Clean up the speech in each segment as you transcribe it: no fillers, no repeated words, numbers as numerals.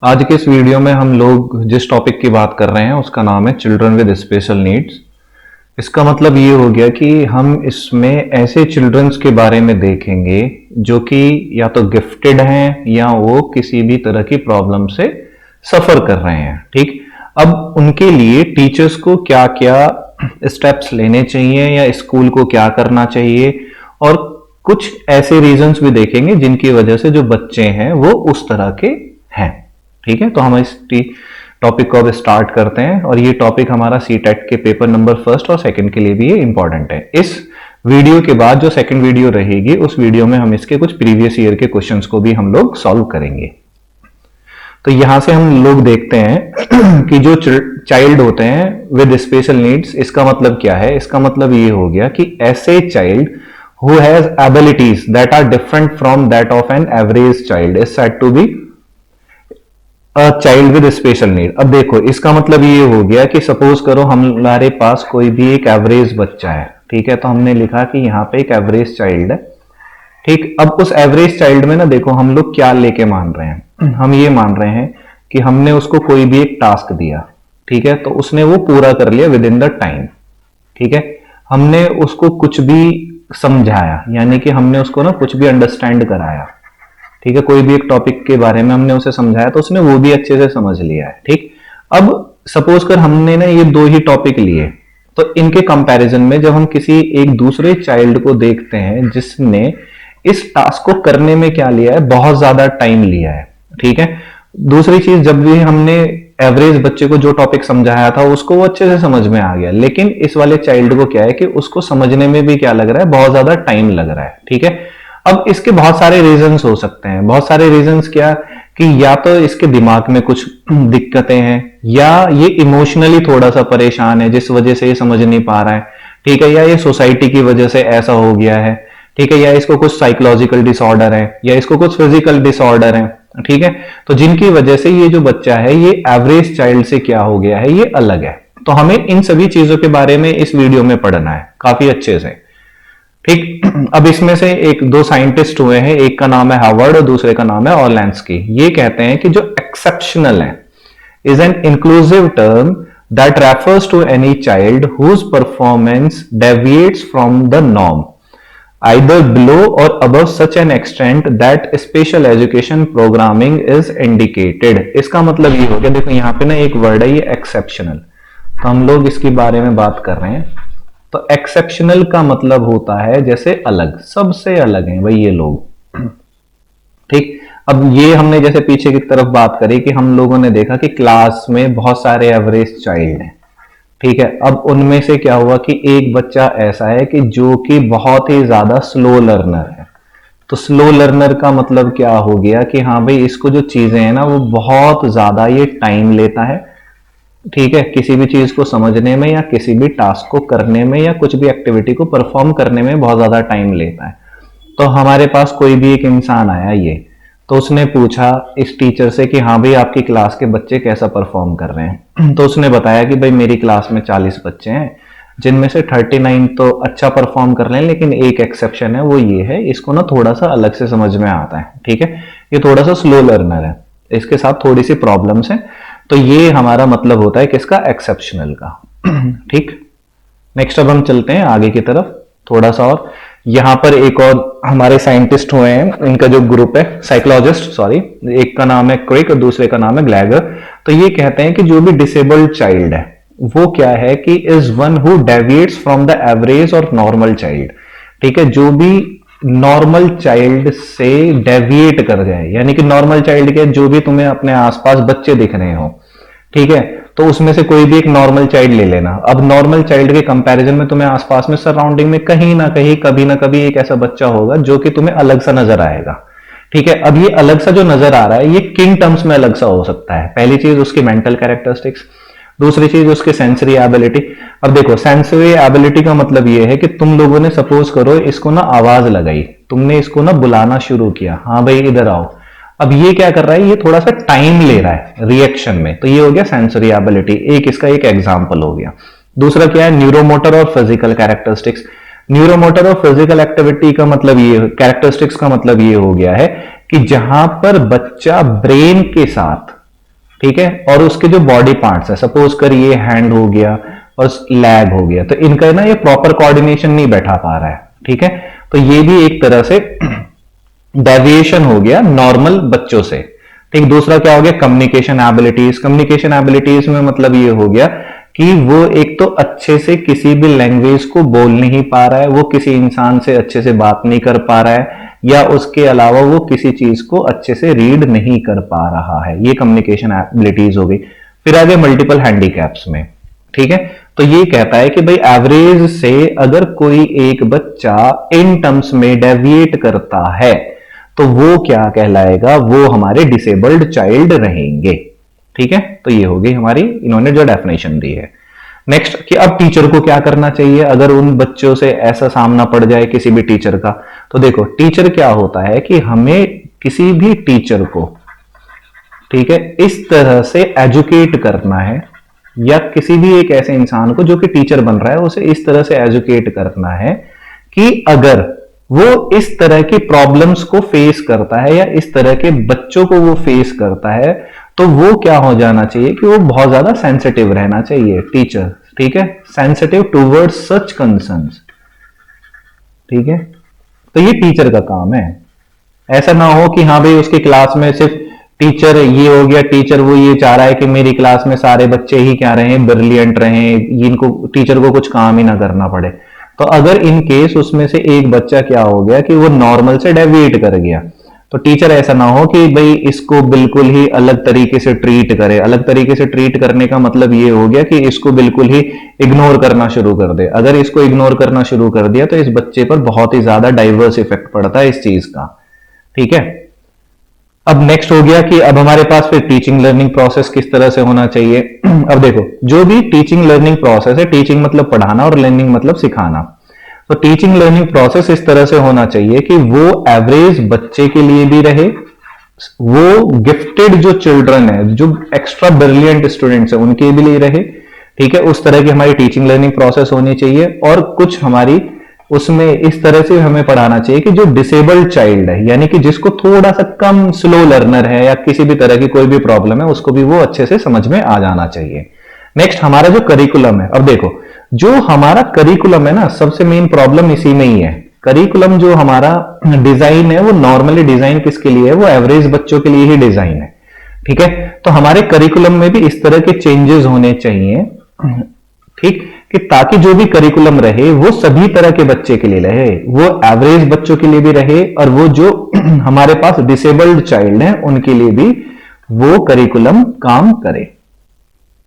आज के इस वीडियो में हम लोग जिस टॉपिक की बात कर रहे हैं उसका नाम है चिल्ड्रन विद स्पेशल नीड्स। इसका मतलब ये हो गया कि हम इसमें ऐसे चिल्ड्रंस के बारे में देखेंगे जो कि या तो गिफ्टेड हैं या वो किसी भी तरह की प्रॉब्लम से सफर कर रहे हैं। ठीक, अब उनके लिए टीचर्स को क्या क्या स्टेप्स लेने चाहिए या स्कूल को क्या करना चाहिए, और कुछ ऐसे रीजंस भी देखेंगे जिनकी वजह से जो बच्चे हैं वो उस तरह के हैं। ठीक है, तो हम इस टॉपिक को अब स्टार्ट करते हैं, और ये टॉपिक हमारा सीटेट के पेपर नंबर फर्स्ट और सेकंड के लिए भी ये इंपॉर्टेंट है। इस वीडियो के बाद जो सेकंड वीडियो रहेगी उस वीडियो में हम इसके कुछ प्रीवियस ईयर के क्वेश्चंस को भी हम लोग सॉल्व करेंगे। तो यहां से हम लोग देखते हैं कि जो चाइल्ड होते हैं विद स्पेशल नीड्स, इसका मतलब क्या है। इसका मतलब ये हो गया कि ऐसे child who has abilities that are different from that of an average child is said to be a child with special need. अब देखो, इसका मतलब ये हो गया कि सपोज करो हमारे पास कोई भी एक एवरेज बच्चा है। ठीक है, तो हमने लिखा कि यहाँ पे एक एवरेज चाइल्ड है। ठीक, अब उस एवरेज चाइल्ड में ना देखो हम लोग क्या लेके मान रहे हैं। हम ये मान रहे हैं कि हमने उसको कोई भी एक टास्क दिया, ठीक है, तो उसने वो पूरा कर लिया विद इन द टाइम। ठीक है, हमने उसको कुछ भी समझाया, यानी कि हमने उसको ना कुछ भी अंडरस्टैंड कराया। ठीक है, कोई भी एक टॉपिक के बारे में हमने उसे समझाया तो उसने वो भी अच्छे से समझ लिया है। ठीक, अब सपोज कर हमने ना ये दो ही टॉपिक लिए, तो इनके कंपैरिजन में जब हम किसी एक दूसरे चाइल्ड को देखते हैं जिसने इस टास्क को करने में क्या लिया है, बहुत ज्यादा टाइम लिया है। ठीक है, दूसरी चीज, जब भी हमने एवरेज बच्चे को जो टॉपिक समझाया था उसको वो अच्छे से समझ में आ गया, लेकिन इस वाले चाइल्ड को क्या है कि उसको समझने में भी क्या लग रहा है, बहुत ज्यादा टाइम लग रहा है। ठीक है, अब इसके बहुत सारे रीजंस हो सकते हैं। बहुत सारे रीजंस क्या कि या तो इसके दिमाग में कुछ दिक्कतें हैं, या ये इमोशनली थोड़ा सा परेशान है जिस वजह से ये समझ नहीं पा रहा है। ठीक है, या ये सोसाइटी की वजह से ऐसा हो गया है। ठीक है, या इसको कुछ साइकोलॉजिकल डिसऑर्डर है, या इसको कुछ फिजिकल डिसऑर्डर है। ठीक है, तो जिनकी वजह से ये जो बच्चा है ये एवरेज चाइल्ड से क्या हो गया है, ये अलग है। तो हमें इन सभी चीजों के बारे में इस वीडियो में पढ़ना है काफी अच्छे से। ठीक, अब इसमें से एक दो साइंटिस्ट हुए हैं, एक का नाम है हार्वर्ड और दूसरे का नाम है ऑरलैंस्की। ये कहते हैं कि जो एक्सेप्शनल है is an inclusive term that refers to any child whose performance deviates from the norm either below or above such an extent that special education programming is indicated. इसका मतलब ये हो गया, देखो यहाँ पे ना एक वर्ड है ये एक्सेप्शनल, तो हम लोग इसके बारे में बात कर रहे हैं। तो एक्सेप्शनल का मतलब होता है जैसे अलग, सबसे अलग हैं भाई ये लोग। ठीक, अब ये हमने जैसे पीछे की तरफ बात करी कि हम लोगों ने देखा कि क्लास में बहुत सारे एवरेज चाइल्ड हैं। ठीक है, अब उनमें से क्या हुआ कि एक बच्चा ऐसा है कि जो कि बहुत ही ज्यादा स्लो लर्नर है। तो स्लो लर्नर का मतलब क्या हो गया कि हाँ भाई इसको जो चीजें हैं ना वो बहुत ज्यादा ये टाइम लेता है। ठीक है, किसी भी चीज को समझने में या किसी भी टास्क को करने में या कुछ भी एक्टिविटी को परफॉर्म करने में बहुत ज्यादा टाइम लेता है। तो हमारे पास कोई भी एक इंसान आया ये, तो उसने पूछा इस टीचर से कि हाँ भाई आपकी क्लास के बच्चे कैसा परफॉर्म कर रहे हैं। तो उसने बताया कि भाई मेरी क्लास में 40 बच्चे हैं, जिनमें से 39 तो अच्छा परफॉर्म कर रहे हैं, लेकिन एक एक्सेप्शन है, वो ये है इसको ना थोड़ा सा अलग से समझ में आता है। ठीक है, ये थोड़ा सा स्लो लर्नर है, इसके साथ थोड़ी सी प्रॉब्लम्स है। तो ये हमारा मतलब होता है किसका, एक्सेप्शनल का। ठीक, नेक्स्ट अब हम चलते हैं आगे की तरफ थोड़ा सा, और यहां पर एक और हमारे साइंटिस्ट हुए हैं, इनका जो ग्रुप है साइकोलॉजिस्ट, सॉरी, एक का नाम है क्रिक और दूसरे का नाम है ग्लैगर। तो ये कहते हैं कि जो भी डिसेबल्ड चाइल्ड है वो क्या है कि is one who deviates from the average और नॉर्मल चाइल्ड। ठीक है, जो भी नॉर्मल चाइल्ड से डेविएट कर जाए, यानी कि नॉर्मल चाइल्ड के जो भी तुम्हें अपने आसपास बच्चे दिख रहे हो, ठीक है, तो उसमें से कोई भी एक नॉर्मल चाइल्ड ले लेना। अब नॉर्मल चाइल्ड के कंपैरिजन में तुम्हें आसपास में सराउंडिंग में कहीं ना कहीं कभी ना कभी एक ऐसा बच्चा होगा जो कि तुम्हें अलग सा नजर आएगा। ठीक है, अब ये अलग सा जो नजर आ रहा है ये किन टर्म्स में अलग सा हो सकता है। पहली चीज उसकी मेंटल कैरेक्टरिस्टिक्स, दूसरी चीज उसकी सेंसरी एबिलिटी। अब देखो सेंसरी एबिलिटी का मतलब ये है कि तुम लोगों ने सपोज करो इसको ना आवाज लगाई, तुमने इसको ना बुलाना शुरू किया, हाँ भाई इधर आओ। अब ये क्या कर रहा है, ये थोड़ा सा टाइम ले रहा है रिएक्शन में, तो ये हो गया सेंसरी एबिलिटी, एक इसका एक एग्जांपल हो गया। दूसरा क्या है, न्यूरोमोटर और फिजिकल कैरेक्टरिस्टिक्स। न्यूरोमोटर और फिजिकल एक्टिविटी का मतलब ये, कैरेक्टरिस्टिक्स का मतलब ये हो गया है कि जहां पर बच्चा ब्रेन के साथ ठीक है, और उसके जो बॉडी पार्ट्स है, सपोज कर ये हैंड हो गया और लेग हो गया, तो इनका ना ये प्रॉपर कोऑर्डिनेशन नहीं बैठा पा रहा है, ठीक है, तो ये भी एक तरह से डेविएशन हो गया नॉर्मल बच्चों से। ठीक, दूसरा क्या हो गया, कम्युनिकेशन एबिलिटीज। कम्युनिकेशन एबिलिटीज में मतलब ये हो गया कि वो एक तो अच्छे से किसी भी लैंग्वेज को बोल नहीं पा रहा है, वो किसी इंसान से अच्छे से बात नहीं कर पा रहा है, या उसके अलावा वो किसी चीज को अच्छे से रीड नहीं कर पा रहा है, ये कम्युनिकेशन एबिलिटीज हो गई। फिर आगे मल्टीपल हैंडीकैप्स में, ठीक है, तो ये कहता है कि भाई एवरेज से अगर कोई एक बच्चा इन टर्म्स में डेविएट करता है तो वो क्या कहलाएगा, वो हमारे डिसेबल्ड चाइल्ड रहेंगे। ठीक है, तो ये होगी हमारी, इन्होंने जो डेफिनेशन दी है। नेक्स्ट कि अब टीचर को क्या करना चाहिए अगर उन बच्चों से ऐसा सामना पड़ जाए किसी भी टीचर का। तो देखो टीचर क्या होता है कि हमें किसी भी टीचर को, ठीक है, इस तरह से एजुकेट करना है, या किसी भी एक ऐसे इंसान को जो कि टीचर बन रहा है उसे इस तरह से एजुकेट करना है कि अगर वो इस तरह की प्रॉब्लम्स को फेस करता है या इस तरह के बच्चों को वो फेस करता है, तो वो क्या हो जाना चाहिए कि वो बहुत ज्यादा सेंसिटिव रहना चाहिए टीचर। ठीक है, सेंसिटिव टूवर्ड्स सच कंसर्न्स। ठीक है, तो ये टीचर का काम है। ऐसा ना हो कि हाँ भाई उसकी क्लास में सिर्फ टीचर ये हो गया, टीचर वो ये चाह रहा है कि मेरी क्लास में सारे बच्चे ही क्या रहे, ब्रिलियंट रहे, इनको टीचर को कुछ काम ही ना करना पड़े। तो अगर इन केस उसमें से एक बच्चा क्या हो गया कि वो नॉर्मल से डेविएट कर गया, तो टीचर ऐसा ना हो कि भाई इसको बिल्कुल ही अलग तरीके से ट्रीट करे। अलग तरीके से ट्रीट करने का मतलब ये हो गया कि इसको बिल्कुल ही इग्नोर करना शुरू कर दे। अगर इसको इग्नोर करना शुरू कर दिया तो इस बच्चे पर बहुत ही ज्यादा डाइवर्स इफेक्ट पड़ता है इस चीज का। ठीक है, अब नेक्स्ट हो गया कि अब हमारे पास फिर टीचिंग लर्निंग प्रोसेस किस तरह से होना चाहिए। अब देखो जो भी टीचिंग लर्निंग प्रोसेस है, गिफ्टिंग मतलब पढ़ाना और लर्निंग मतलब सिखाना, तो टीचिंग लर्निंग प्रोसेस इस तरह से होना चाहिए कि वो एवरेज बच्चे के लिए भी रहे, वो गिफ्टेड जो चिल्ड्रन है, जो एक्स्ट्रा ब्रिलियंट स्टूडेंट्स है उनके भी लिए रहे। ठीक है, उस तरह की हमारी टीचिंग लर्निंग प्रोसेस होनी चाहिए। और कुछ हमारी उसमें इस तरह से हमें पढ़ाना चाहिए कि जो डिसेबल्ड चाइल्ड है, यानी कि जिसको थोड़ा सा कम स्लो लर्नर है या किसी भी तरह की कोई भी प्रॉब्लम है, उसको भी वो अच्छे से समझ में आ जाना चाहिए। नेक्स्ट हमारा जो करिकुलम है, अब देखो जो हमारा करिकुलम है ना, सबसे मेन प्रॉब्लम इसी में ही है। करिकुलम जो हमारा डिजाइन है वो नॉर्मली डिजाइन किसके लिए है, वो एवरेज बच्चों के लिए ही डिजाइन है। ठीक है, तो हमारे करिकुलम में भी इस तरह के चेंजेस होने चाहिए, ठीक, कि ताकि जो भी करिकुलम रहे वो सभी तरह के बच्चे के लिए रहे, वो एवरेज बच्चों के लिए भी रहे, और वो जो हमारे पास डिसेबल्ड चाइल्ड हैं उनके लिए भी वो करिकुलम काम करे।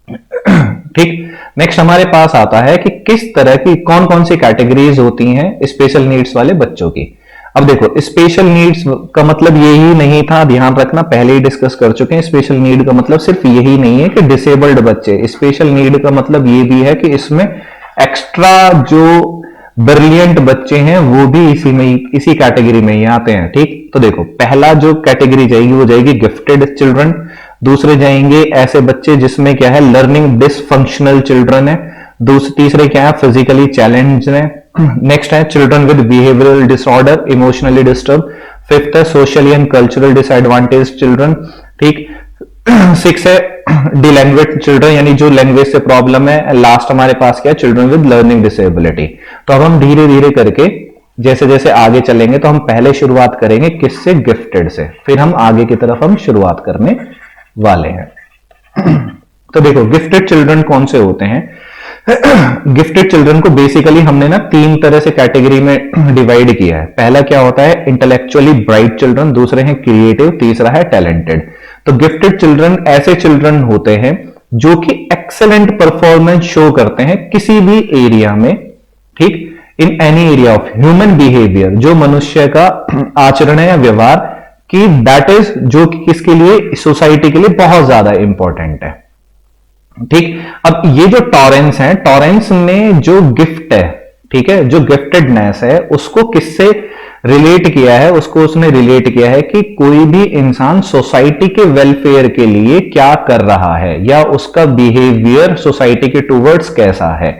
ठीक, नेक्स्ट हमारे पास आता है कि किस तरह की कौन कौन सी कैटेगरीज होती हैं स्पेशल नीड्स वाले बच्चों की। अब देखो स्पेशल नीड्स का मतलब यही नहीं था, ध्यान रखना, पहले ही डिस्कस कर चुके हैं। स्पेशल नीड का मतलब सिर्फ यही नहीं है कि डिसेबल्ड बच्चे, स्पेशल नीड का मतलब ये भी है कि इसमें एक्स्ट्रा जो ब्रिलियंट बच्चे हैं वो भी इसी कैटेगरी में ही आते हैं। ठीक, तो देखो पहला जो कैटेगरी जाएगी वो जाएगी गिफ्टेड चिल्ड्रन, दूसरे जाएंगे ऐसे बच्चे जिसमें क्या है लर्निंग डिसफंक्शनल चिल्ड्रन है, तीसरे क्या है फिजिकली चैलेंज है, नेक्स्ट है children with behavioural disorder, emotionally disturb, fifth है socially and cultural disadvantage children. ठीक, सिक्स है डिलैंग्वेज चिल्ड्रन, यानी जो लैंग्वेज से प्रॉब्लम है। लास्ट हमारे पास क्या है, चिल्ड्रन विद लर्निंग डिसेबिलिटी। तो अब हम धीरे धीरे करके जैसे जैसे आगे चलेंगे तो हम पहले शुरुआत करेंगे किससे, गिफ्टेड से, फिर हम आगे की तरफ हम शुरुआत करने वाले हैं। तो देखो गिफ्टेड चिल्ड्रन कौन से होते हैं। गिफ्टेड चिल्ड्रन को बेसिकली हमने ना तीन तरह से कैटेगरी में डिवाइड किया है। पहला क्या होता है इंटेलेक्चुअली ब्राइट चिल्ड्रन, दूसरे हैं क्रिएटिव, तीसरा है टैलेंटेड। तो गिफ्टेड चिल्ड्रन ऐसे चिल्ड्रन होते हैं जो कि एक्सेलेंट परफॉर्मेंस शो करते हैं किसी भी एरिया में, ठीक, in any area of human behaviour, जो मनुष्य का आचरण है या व्यवहार कि दैट इज, जो कि किसके लिए, सोसाइटी के लिए बहुत ज्यादा इंपॉर्टेंट है। ठीक, अब ये जो टॉरेंस है, टॉरेंस में जो गिफ्ट है, ठीक है, जो गिफ्टेडनेस है उसको किससे रिलेट किया है, उसको उसने रिलेट किया है कि कोई भी इंसान सोसाइटी के वेलफेयर के लिए क्या कर रहा है या उसका बिहेवियर सोसाइटी के टूवर्ड्स कैसा है।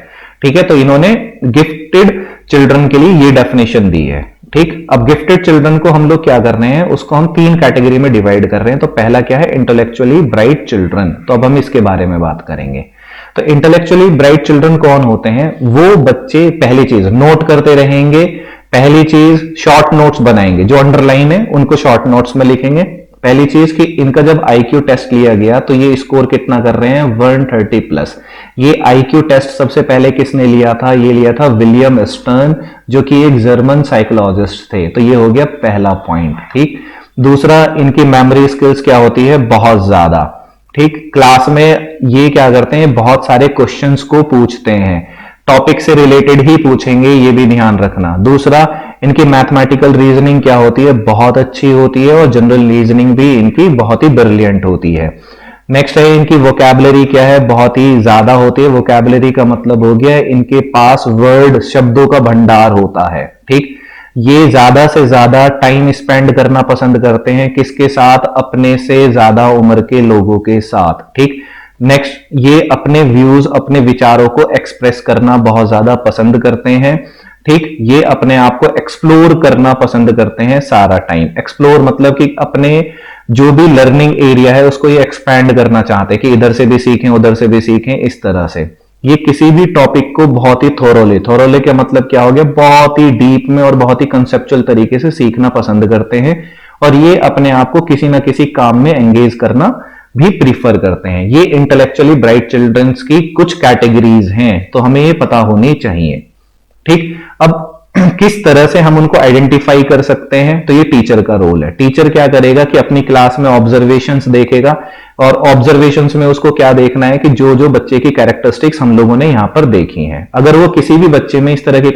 ठीक है, तो इन्होंने गिफ्टेड चिल्ड्रन के लिए ये डेफिनेशन दी है। ठीक, अब गिफ्टेड चिल्ड्रन को हम लोग क्या कर रहे हैं, उसको हम 3 कैटेगरी में डिवाइड कर रहे हैं। तो पहला क्या है, इंटेलेक्चुअली ब्राइट चिल्ड्रन। तो अब हम इसके बारे में बात करेंगे। तो इंटेलेक्चुअली ब्राइट चिल्ड्रन कौन होते हैं? वो बच्चे पहली चीज नोट करते रहेंगे, पहली चीज शॉर्ट नोट्स बनाएंगे, जो अंडरलाइन है उनको शॉर्ट नोट्स में लिखेंगे। पहली चीज कि इनका जब आईक्यू टेस्ट लिया गया तो ये स्कोर कितना कर रहे हैं, 130 प्लस। ये आईक्यू टेस्ट सबसे पहले किसने लिया था? ये लिया था विलियम स्टर्न, जो कि एक जर्मन साइकोलॉजिस्ट थे। तो ये हो गया पहला पॉइंट। ठीक, दूसरा, इनकी मेमोरी स्किल्स क्या होती है, बहुत ज्यादा। ठीक, क्लास में ये क्या करते हैं, बहुत सारे क्वेश्चंस को पूछते हैं, टॉपिक से रिलेटेड ही पूछेंगे, ये भी ध्यान रखना। दूसरा, इनकी मैथमेटिकल रीजनिंग क्या होती है, बहुत अच्छी होती है, और जनरल रीजनिंग भी इनकी बहुत ही ब्रिलियंट होती है। नेक्स्ट है, इनकी वोकैबुलरी क्या है, बहुत ही ज्यादा होती है। वोकैबुलरी का मतलब हो गया इनके पास वर्ड, शब्दों का भंडार होता है। ठीक, ये ज्यादा से ज्यादा टाइम स्पेंड करना पसंद करते हैं, किसके साथ, अपने से ज्यादा उम्र के लोगों के साथ। ठीक, नेक्स्ट, ये अपने व्यूज, अपने विचारों को एक्सप्रेस करना बहुत ज्यादा पसंद करते हैं। ठीक, ये अपने आप को एक्सप्लोर करना पसंद करते हैं सारा टाइम। एक्सप्लोर मतलब कि अपने जो भी लर्निंग एरिया है उसको ये एक्सपैंड करना चाहते हैं, कि इधर से भी सीखें, उधर से भी सीखें, इस तरह से। ये किसी भी टॉपिक को बहुत ही थोरोले का मतलब क्या हो गया, बहुत ही डीप में और बहुत ही कंसेप्चुअल तरीके से सीखना पसंद करते हैं। और ये अपने आप को किसी ना किसी काम में एंगेज करना भी प्रीफर करते हैं। ये इंटेलेक्चुअली ब्राइट चिल्ड्रंस की कुछ कैटेगरीज हैं, तो हमें ये पता होनी चाहिए। ठीक, अब किस तरह से हम उनको आइडेंटिफाई कर सकते हैं? तो ये टीचर का रोल है। टीचर क्या करेगा कि अपनी क्लास में ऑब्जर्वेशंस देखेगा, और ऑब्जर्वेशंस में उसको क्या देखना है कि जो जो बच्चे की कैरेक्टरिस्टिक्स हम लोगों ने यहां पर देखी हैं, अगर वो किसी भी बच्चे में इस तरह की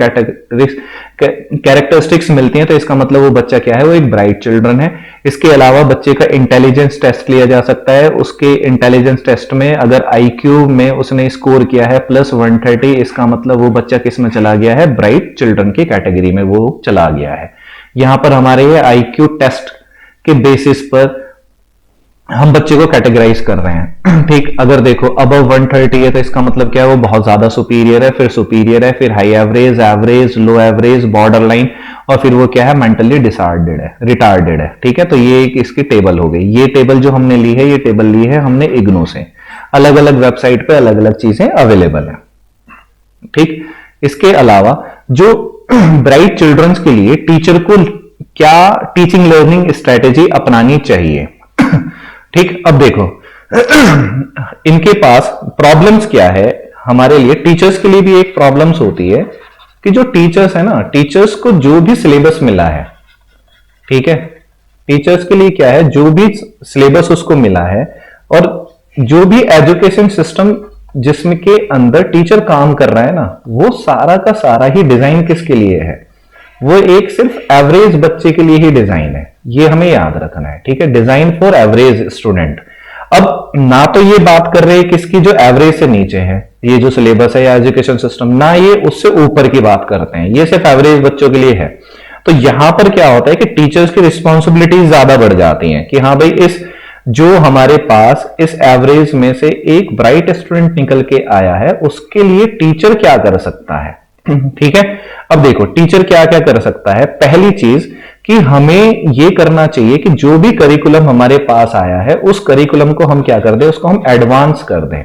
कैरेक्टरिस्टिक्स मिलती हैं तो इसका मतलब वो बच्चा क्या है, वो एक ब्राइट चिल्ड्रन है। इसके अलावा बच्चे का इंटेलिजेंस टेस्ट लिया जा सकता है। उसके इंटेलिजेंस टेस्ट में अगर आईक्यू में उसने स्कोर किया है +130, इसका मतलब वो बच्चा किस में चला गया है, ब्राइट चिल्ड्रन की कैटेगरी में वो चला गया है। यहां पर हमारे ये आईक्यू टेस्ट के बेसिस पर हम बच्चे को कैटेगराइज कर रहे हैं। ठीक, अगर देखो अबव 130 है तो इसका मतलब क्या है, वो बहुत ज्यादा सुपीरियर है, फिर सुपीरियर है, फिर हाई एवरेज, एवरेज, लो एवरेज, बॉर्डर लाइन, और फिर वो क्या है, मेंटली डिसऑर्डर्ड है, रिटार्डेड है। ठीक है, तो ये एक इसकी टेबल हो गई। ये टेबल जो हमने ली है, ये टेबल ली है हमने इग्नू से। अलग अलग वेबसाइट पे अलग अलग चीजें अवेलेबल है। ठीक, इसके अलावा जो ब्राइट चिल्ड्रंस के लिए टीचर को क्या टीचिंग लर्निंग स्ट्रेटेजी अपनानी चाहिए। ठीक, अब देखो इनके पास प्रॉब्लम्स क्या है, हमारे लिए टीचर्स के लिए भी एक प्रॉब्लम्स होती है कि जो टीचर्स है ना, टीचर्स को जो भी सिलेबस मिला है, ठीक है, टीचर्स के लिए क्या है, जो भी सिलेबस उसको मिला है, और जो भी एजुकेशन सिस्टम जिसमें के अंदर टीचर काम कर रहा है ना, वो सारा का सारा ही डिजाइन किसके लिए है, वो एक सिर्फ एवरेज बच्चे के लिए ही डिजाइन है। ये हमें याद रखना है। ठीक है, डिजाइन फॉर एवरेज स्टूडेंट। अब ना तो ये बात कर रहे हैं किसकी, जो एवरेज से नीचे है, ये जो सिलेबस है या एजुकेशन सिस्टम, ना ये उससे ऊपर की बात करते हैं, ये सिर्फ एवरेज बच्चों के लिए है। तो यहां पर क्या होता है कि टीचर्स की रिस्पॉन्सिबिलिटीज ज्यादा बढ़ जाती हैं कि हाँ भाई, इस जो हमारे पास इस एवरेज में से एक ब्राइट स्टूडेंट निकल के आया है, उसके लिए टीचर क्या कर सकता है। ठीक है, अब देखो टीचर क्या क्या कर सकता है। पहली चीज कि हमें यह करना चाहिए कि जो भी करिकुलम हमारे पास आया है, उस करिकुलम को हम क्या कर दें, उसको हम एडवांस कर दें।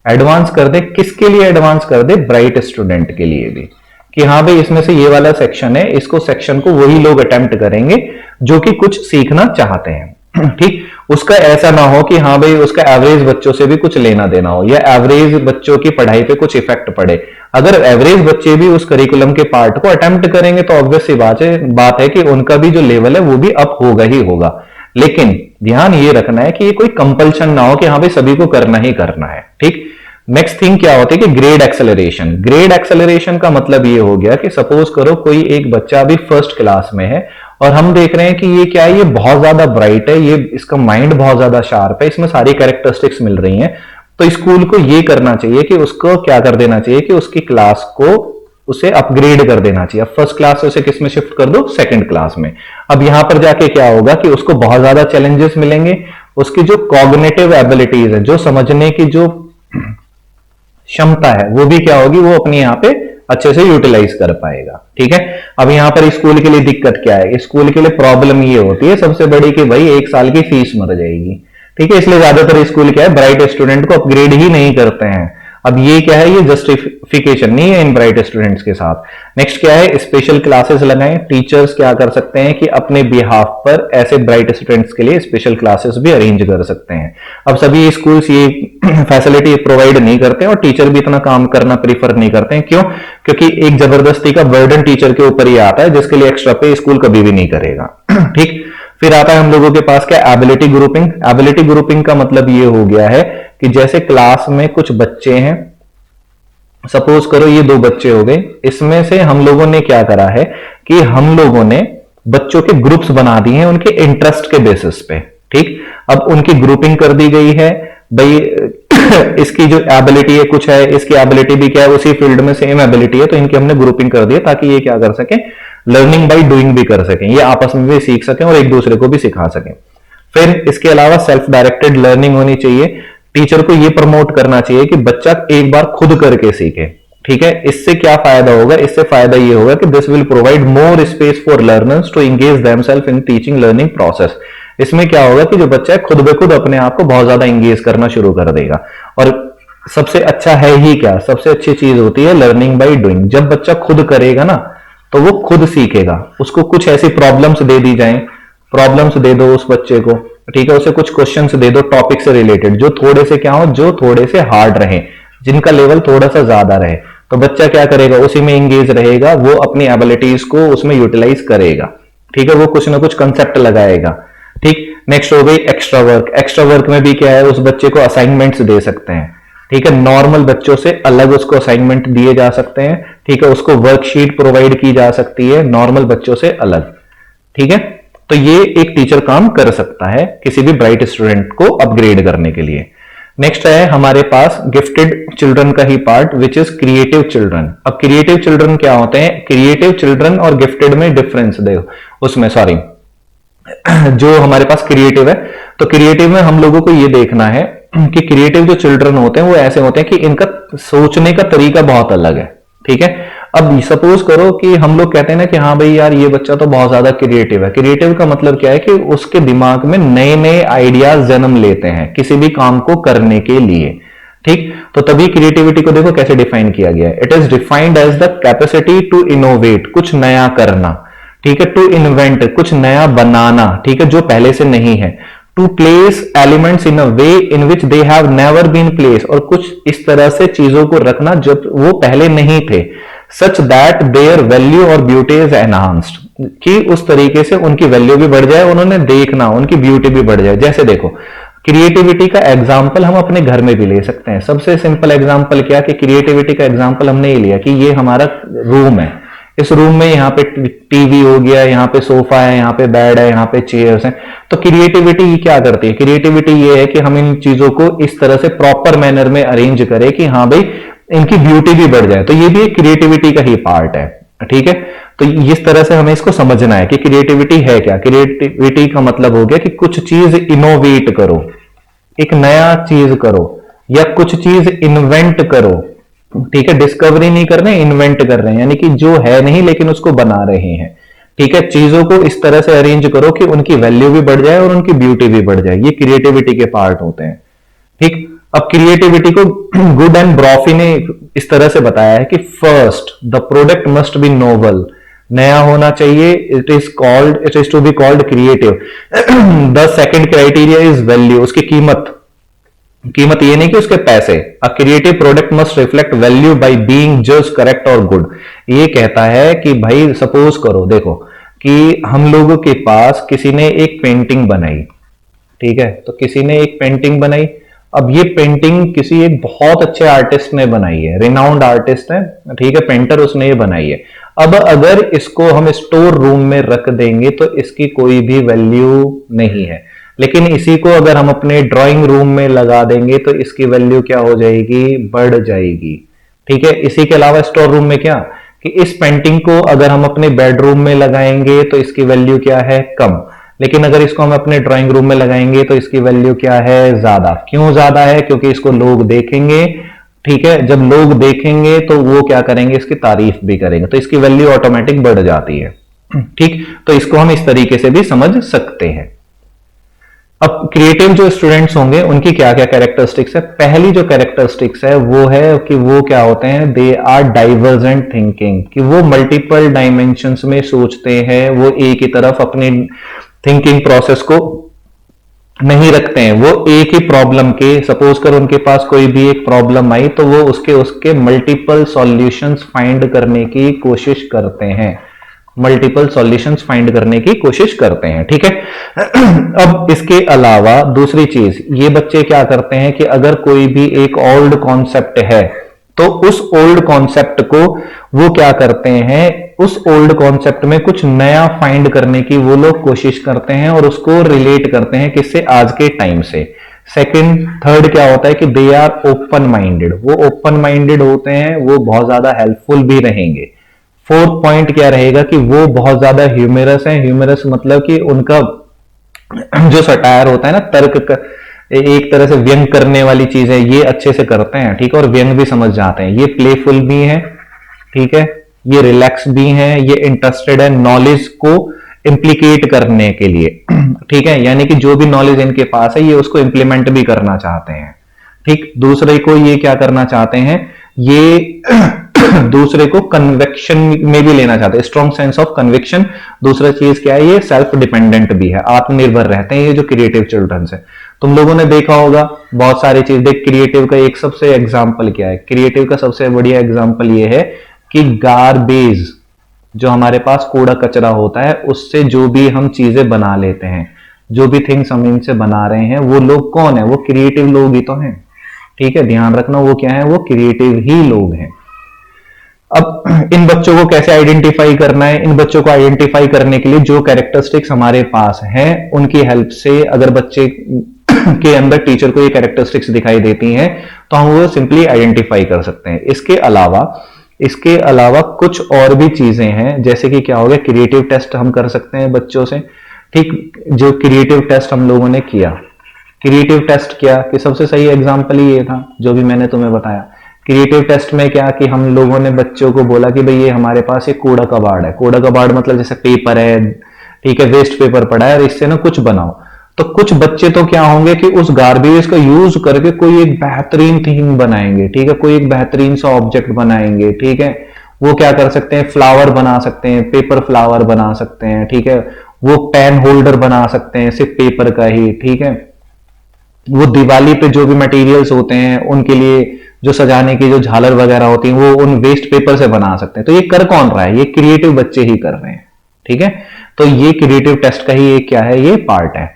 एडवांस कर दे, किसके लिए एडवांस कर दे, ब्राइट स्टूडेंट के लिए भी, कि हाँ भाई इसमें से ये वाला सेक्शन है, इसको सेक्शन को वही लोग अटेम्प्ट करेंगे जो कि कुछ सीखना चाहते हैं। ठीक, उसका ऐसा ना हो कि हाँ भाई उसका एवरेज बच्चों से भी कुछ लेना देना हो, या एवरेज बच्चों की पढ़ाई पे कुछ इफेक्ट पड़े। अगर एवरेज बच्चे भी उस करिकुलम के पार्ट को अटेम्प्ट करेंगे तो ऑब्वियस सी बात है कि उनका भी जो लेवल है वो भी अप होगा ही होगा। लेकिन ध्यान ये रखना है कि ये कोई कंपल्शन ना हो कि हाँ भाई सभी को करना ही करना है। ठीक, नेक्स्ट थिंग क्या होती है कि ग्रेड एक्सेलरेशन। ग्रेड एक्सेलरेशन का मतलब ये हो गया कि सपोज करो कोई एक बच्चा अभी फर्स्ट क्लास में है और हम देख रहे हैं कि ये क्या है, ये बहुत ज्यादा ब्राइट है, ये इसका माइंड बहुत ज्यादा शार्प है, इसमें सारी कैरेक्टरिस्टिक्स मिल रही हैं। तो स्कूल को ये करना चाहिए कि उसको क्या कर देना चाहिए कि उसकी क्लास को उसे अपग्रेड कर देना चाहिए। फर्स्ट क्लास से उसे किस में शिफ्ट कर दो, सेकंड क्लास में। अब यहां पर जाके क्या होगा कि उसको बहुत ज्यादा चैलेंजेस मिलेंगे, उसकी जो कॉग्निटिव एबिलिटीज है, जो समझने की जो क्षमता है, वो भी क्या होगी, वो अपनी यहाँ पे अच्छे से यूटिलाइज कर पाएगा। ठीक है, अब यहाँ पर स्कूल के लिए दिक्कत क्या है, स्कूल के लिए प्रॉब्लम ये होती है सबसे बड़ी कि भाई 1 साल की फीस मर जाएगी। ठीक है, इसलिए ज्यादातर स्कूल क्या है, ब्राइट स्टूडेंट को अपग्रेड ही नहीं करते हैं। अब ये क्या है, ये जस्टिफिकेशन नहीं है इन ब्राइट स्टूडेंट्स के साथ। नेक्स्ट क्या है, स्पेशल क्लासेस लगाएं। टीचर्स क्या कर सकते हैं कि अपने बिहाफ पर ऐसे ब्राइट स्टूडेंट्स के लिए स्पेशल क्लासेस भी अरेंज कर सकते हैं। अब सभी स्कूल्स ये फैसिलिटी प्रोवाइड नहीं करते और टीचर भी इतना काम करना प्रीफर नहीं करते हैं। क्यों? क्योंकि एक जबरदस्ती का बर्डन टीचर के ऊपर ही आता है, जिसके लिए एक्स्ट्रा पे स्कूल कभी भी नहीं करेगा। ठीक, फिर आता है हम लोगों के पास क्या, एबिलिटी ग्रुपिंग। एबिलिटी ग्रुपिंग का मतलब ये हो गया है कि जैसे क्लास में कुछ बच्चे हैं, सपोज करो ये 2 बच्चे हो गए, इसमें से हम लोगों ने क्या करा है कि हम लोगों ने बच्चों के ग्रुप्स बना दिए हैं उनके इंटरेस्ट के बेसिस पे। ठीक, अब उनकी ग्रुपिंग कर दी गई है भाई। इसकी जो एबिलिटी है कुछ है, इसकी एबिलिटी भी क्या है, उसी फील्ड में सेम एबिलिटी है, तो इनकी हमने ग्रुपिंग कर दी है ताकि ये क्या कर सके, लर्निंग बाय डूइंग भी कर सकें, ये आपस में भी सीख सकें और एक दूसरे को भी सिखा सकें। फिर इसके अलावा सेल्फ डायरेक्टेड लर्निंग होनी चाहिए। टीचर को ये प्रमोट करना चाहिए कि बच्चा एक बार खुद करके सीखे। ठीक है, इससे क्या फायदा होगा, इससे फायदा ये होगा कि this will provide more space for learners to engage themselves in teaching learning process. इसमें क्या होगा कि जो बच्चा है खुद ब खुद अपने आप को बहुत ज्यादा एंगेज करना शुरू कर देगा। और सबसे अच्छा है ही क्या, सबसे अच्छी चीज होती है लर्निंग बाय डूइंग। जब बच्चा खुद करेगा ना तो वो खुद सीखेगा। उसको कुछ ऐसी प्रॉब्लम्स दे दी जाएं, प्रॉब्लम्स दे दो उस बच्चे को। ठीक है, उसे कुछ क्वेश्चंस दे दो टॉपिक से रिलेटेड, जो थोड़े से क्या हो, जो थोड़े से हार्ड रहे, जिनका लेवल थोड़ा सा ज्यादा रहे, तो बच्चा क्या करेगा, उसी में एंगेज रहेगा, वो अपनी एबिलिटीज को उसमें यूटिलाइज करेगा। ठीक है, वो कुछ ना कुछ कंसेप्ट लगाएगा। ठीक, नेक्स्ट हो गई एक्स्ट्रा वर्क। एक्स्ट्रा वर्क में भी क्या है, उस बच्चे को असाइनमेंट्स दे सकते हैं। ठीक है, नॉर्मल बच्चों से अलग उसको असाइनमेंट दिए जा सकते हैं। ठीक है, उसको वर्कशीट प्रोवाइड की जा सकती है नॉर्मल बच्चों से अलग। ठीक है, तो ये एक टीचर काम कर सकता है किसी भी ब्राइट स्टूडेंट को अपग्रेड करने के लिए। नेक्स्ट है हमारे पास गिफ्टेड चिल्ड्रन का ही part, which is creative children. अब क्रिएटिव चिल्ड्रन क्या होते हैं, क्रिएटिव चिल्ड्रन और गिफ्टेड में डिफरेंस देखो उसमें, सॉरी जो हमारे पास क्रिएटिव है, तो क्रिएटिव में हम लोगों को ये देखना है कि क्रिएटिव जो चिल्ड्रन होते हैं वो ऐसे होते हैं कि इनका सोचने का तरीका बहुत अलग है। ठीक है, अब सपोज करो कि हम लोग कहते हैं ना कि हाँ भाई यार ये बच्चा तो बहुत ज्यादा क्रिएटिव है। क्रिएटिव का मतलब क्या है कि उसके दिमाग में नए नए आइडियाज जन्म लेते हैं किसी भी काम को करने के लिए। ठीक, तो तभी क्रिएटिविटी को देखो कैसे डिफाइन किया गया है। It is defined as the capacity to innovate, कुछ नया करना। ठीक है, टू इन्वेंट, कुछ नया बनाना। ठीक है, जो पहले से नहीं है। To place elements in a way in which they have never been place, और कुछ इस तरह से चीजों को रखना जब वो पहले नहीं थे, सच दैट देयर वैल्यू और ब्यूटी इज एनहांस्ड, कि उस तरीके से उनकी वैल्यू भी बढ़ जाए, उन्होंने देखना, उनकी ब्यूटी भी बढ़ जाए। जैसे देखो क्रिएटिविटी का एग्जाम्पल हम अपने घर में भी ले सकते हैं। सबसे सिंपल एग्जाम्पल क्या कि क्रिएटिविटी का एग्जाम्पल हमने ये लिया कि ये हमारा रूम है, इस रूम में यहाँ पे टीवी हो गया, यहाँ पे सोफा है, यहाँ पे बेड है, यहाँ पे चेयर्स हैं। तो क्रिएटिविटी क्या करती है, क्रिएटिविटी ये है कि हम इन चीजों को इस तरह से प्रॉपर मैनर में अरेंज करें कि हाँ भाई इनकी ब्यूटी भी बढ़ जाए। तो ये भी एक क्रिएटिविटी का ही पार्ट है। ठीक है, तो इस तरह से हमें इसको समझना है कि क्रिएटिविटी है क्या। क्रिएटिविटी का मतलब हो गया कि कुछ चीज इनोवेट करो, एक नया चीज करो, या कुछ चीज इन्वेंट करो। ठीक है, डिस्कवरी नहीं कर रहे हैं, इन्वेंट कर रहे हैं, यानी कि जो है नहीं लेकिन उसको बना रहे हैं। ठीक है, चीजों को इस तरह से अरेंज करो कि उनकी वैल्यू भी बढ़ जाए और उनकी ब्यूटी भी बढ़ जाए। ये क्रिएटिविटी के पार्ट होते हैं। ठीक, अब क्रिएटिविटी को गुड एंड ब्रॉफी ने इस तरह से बताया है कि first the product must be novel, नया होना चाहिए। It is to be called creative. The second criteria is value, उसकी कीमत। कीमत ये नहीं कि उसके पैसे। A creative product must reflect value by being जज करेक्ट और गुड। ये कहता है कि भाई सपोज करो, देखो कि हम लोगों के पास किसी ने एक पेंटिंग बनाई। ठीक है, तो किसी ने एक पेंटिंग बनाई। अब ये पेंटिंग किसी एक बहुत अच्छे आर्टिस्ट ने बनाई है, रिनाउंड आर्टिस्ट है। ठीक है, पेंटर, उसने ये बनाई है। अब अगर इसको हम स्टोर रूम में रख देंगे तो इसकी कोई भी वैल्यू नहीं है, लेकिन इसी को अगर हम अपने ड्राइंग रूम में लगा देंगे तो इसकी वैल्यू क्या हो जाएगी, बढ़ जाएगी। ठीक है, इसी के अलावा स्टोर रूम में क्या कि इस पेंटिंग को अगर हम अपने बेडरूम में लगाएंगे तो इसकी वैल्यू क्या है, कम। लेकिन अगर इसको हम अपने ड्राइंग रूम में लगाएंगे तो इसकी वैल्यू क्या है, ज्यादा। क्यों ज्यादा है, क्योंकि इसको लोग देखेंगे ठीक है, जब लोग देखेंगे तो वो क्या करेंगे, इसकी तारीफ भी करेंगे, तो इसकी वैल्यू ऑटोमेटिक बढ़ जाती है। ठीक, तो इसको हम इस तरीके से भी समझ सकते हैं। अब क्रिएटिव जो स्टूडेंट्स होंगे उनकी क्या क्या कैरेक्टरिस्टिक्स है। पहली जो कैरेक्टरिस्टिक्स है वो है कि वो क्या होते हैं, दे आर डाइवर्जेंट थिंकिंग, कि वो मल्टीपल डायमेंशंस में सोचते हैं, वो एक ही तरफ अपनी थिंकिंग प्रोसेस को नहीं रखते हैं। वो एक ही प्रॉब्लम के, सपोज कर उनके पास कोई भी एक प्रॉब्लम आई तो वो उसके उसके मल्टीपल सॉल्यूशंस फाइंड करने की कोशिश करते हैं, मल्टीपल सॉल्यूशंस फाइंड करने की कोशिश करते हैं। ठीक है। अब इसके अलावा दूसरी चीज, ये बच्चे क्या करते हैं कि अगर कोई भी एक ओल्ड कॉन्सेप्ट है तो उस ओल्ड कॉन्सेप्ट को वो क्या करते हैं, उस ओल्ड कॉन्सेप्ट में कुछ नया फाइंड करने की वो लोग कोशिश करते हैं और उसको रिलेट करते हैं किससे, आज के टाइम से। सेकंड, थर्ड क्या होता है कि दे आर ओपन माइंडेड, वो ओपन माइंडेड होते हैं, वो बहुत ज्यादा हेल्पफुल भी रहेंगे। फोर्थ पॉइंट क्या रहेगा कि वो बहुत ज्यादा ह्यूमरस है। ह्यूमरस मतलब कि उनका जो सटायर होता है ना, तर्क एक तरह से व्यंग करने वाली चीज है, ये अच्छे से करते हैं। ठीक है, और व्यंग भी समझ जाते हैं। ये प्लेफुल भी है, ठीक है, ये रिलैक्स भी है, ये इंटरेस्टेड है नॉलेज को इंप्लीकेट करने के लिए। ठीक है, यानी कि जो भी नॉलेज इनके पास है ये उसको इंप्लीमेंट भी करना चाहते हैं। ठीक, दूसरे को ये क्या करना चाहते हैं, ये दूसरे को कन्विक्शन में भी लेना चाहते हैं, स्ट्रॉन्ग सेंस ऑफ कन्विक्शन। दूसरा चीज क्या है, ये सेल्फ डिपेंडेंट भी है, आत्मनिर्भर रहते हैं ये जो क्रिएटिव चिल्ड्रन है। तुम लोगों ने देखा होगा बहुत सारी चीज, देख क्रिएटिव का एक सबसे एग्जाम्पल क्या है, क्रिएटिव का सबसे बढ़िया एग्जाम्पल ये है कि गार्बेज, जो हमारे पास कूड़ा कचरा होता है, उससे जो भी हम चीजें बना लेते हैं, जो भी थिंग्स हम इनसे बना रहे हैं, वो लोग कौन है, वो क्रिएटिव लोग ही तो हैं। ठीक है, ध्यान रखना, वो क्या है, वो क्रिएटिव ही लोग हैं। अब इन बच्चों को कैसे आइडेंटिफाई करना है, इन बच्चों को आइडेंटिफाई करने के लिए जो कैरेक्टरिस्टिक्स हमारे पास हैं उनकी हेल्प से, अगर बच्चे के अंदर टीचर को ये कैरेक्टरिस्टिक्स दिखाई देती हैं तो हम वो सिंपली आइडेंटिफाई कर सकते हैं। इसके अलावा कुछ और भी चीजें हैं, जैसे कि क्या हो गया, क्रिएटिव टेस्ट हम कर सकते हैं बच्चों से। ठीक, जो क्रिएटिव टेस्ट हम लोगों ने किया, क्रिएटिव टेस्ट किया कि सबसे सही एग्जाम्पल ही ये था जो भी मैंने तुम्हें बताया। क्रिएटिव टेस्ट में क्या कि हम लोगों ने बच्चों को बोला कि भाई ये हमारे पास एक कूड़ा कबाड़ है, कूड़ा कबाड़ मतलब जैसे पेपर है, ठीक है, वेस्ट पेपर पड़ा है और इससे ना कुछ बनाओ। तो कुछ बच्चे तो क्या होंगे कि उस गार्बेज का यूज करके कोई एक बेहतरीन थिंग बनाएंगे, ठीक है, कोई एक बेहतरीन सा ऑब्जेक्ट बनाएंगे। ठीक है, वो क्या कर सकते हैं, फ्लावर बना सकते हैं, पेपर फ्लावर बना सकते हैं। ठीक है, वो पेन होल्डर बना सकते हैं सिर्फ पेपर का ही। ठीक है, वो दिवाली पे जो भी मटेरियल्स होते हैं उनके लिए जो सजाने की जो झालर वगैरह होती है वो उन वेस्ट पेपर से बना सकते हैं। तो ये कर कौन रहा है, ये क्रिएटिव बच्चे ही कर रहे हैं। ठीक है, तो ये क्रिएटिव टेस्ट का ही एक क्या है, ये पार्ट है।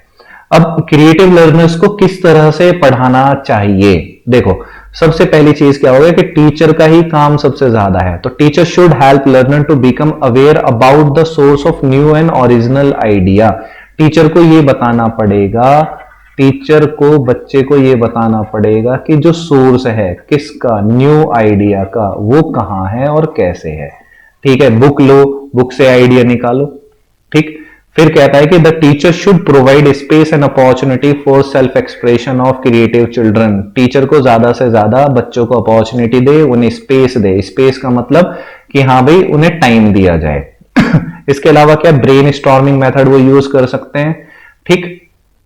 अब क्रिएटिव लर्नर्स को किस तरह से पढ़ाना चाहिए, देखो सबसे पहली चीज क्या होगा कि टीचर का ही काम सबसे ज्यादा है। तो teacher should help learner to become aware about the source of new and original idea. Teacher को ये बताना पड़ेगा, टीचर को बच्चे को ये बताना पड़ेगा कि जो सोर्स है किसका, न्यू आइडिया का, वो कहां है और कैसे है। ठीक है, बुक लो, बुक से आइडिया निकालो। ठीक, फिर कहता है कि the teacher should provide space and opportunity for self expression of creative children. Teacher को ज्यादा से ज्यादा बच्चों को अपॉर्चुनिटी दे, उन्हें स्पेस दे। स्पेस का मतलब कि हाँ भाई उन्हें टाइम दिया जाए। इसके अलावा क्या, ब्रेन स्टॉर्मिंग मेथड वो यूज कर सकते हैं। ठीक,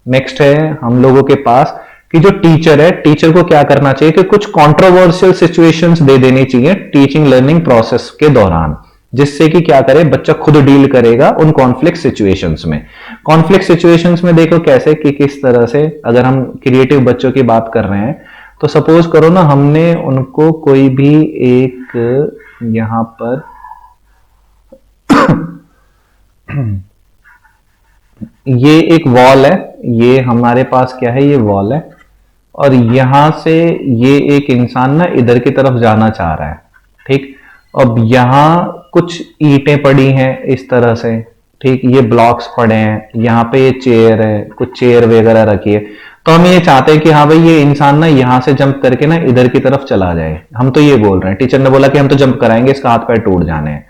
नेक्स्ट है हम लोगों के पास कि जो टीचर है, टीचर को क्या करना चाहिए कि कुछ कंट्रोवर्शियल सिचुएशंस दे देनी चाहिए टीचिंग लर्निंग प्रोसेस के दौरान, जिससे कि क्या करे, बच्चा खुद डील करेगा उन कॉन्फ्लिक्ट सिचुएशंस में। कॉन्फ्लिक्ट सिचुएशंस में देखो कैसे कि किस तरह से, अगर हम क्रिएटिव बच्चों की बात कर रहे हैं तो सपोज करो ना हमने उनको कोई भी एक यहां पर ये एक वॉल है, ये हमारे पास क्या है, ये वॉल है, और यहां से ये एक इंसान ना इधर की तरफ जाना चाह रहा है। ठीक, अब यहां कुछ ईंटें पड़ी हैं इस तरह से, ठीक, ये ब्लॉक्स पड़े हैं, यहाँ पे ये चेयर है, कुछ चेयर वगैरह रखी है। तो हम ये चाहते हैं कि हाँ भाई ये इंसान ना यहां से जंप करके ना इधर की तरफ चला जाए। हम तो ये बोल रहे हैं, टीचर ने बोला कि हम तो जंप कराएंगे, इसका हाथ पैर टूट जाने हैं।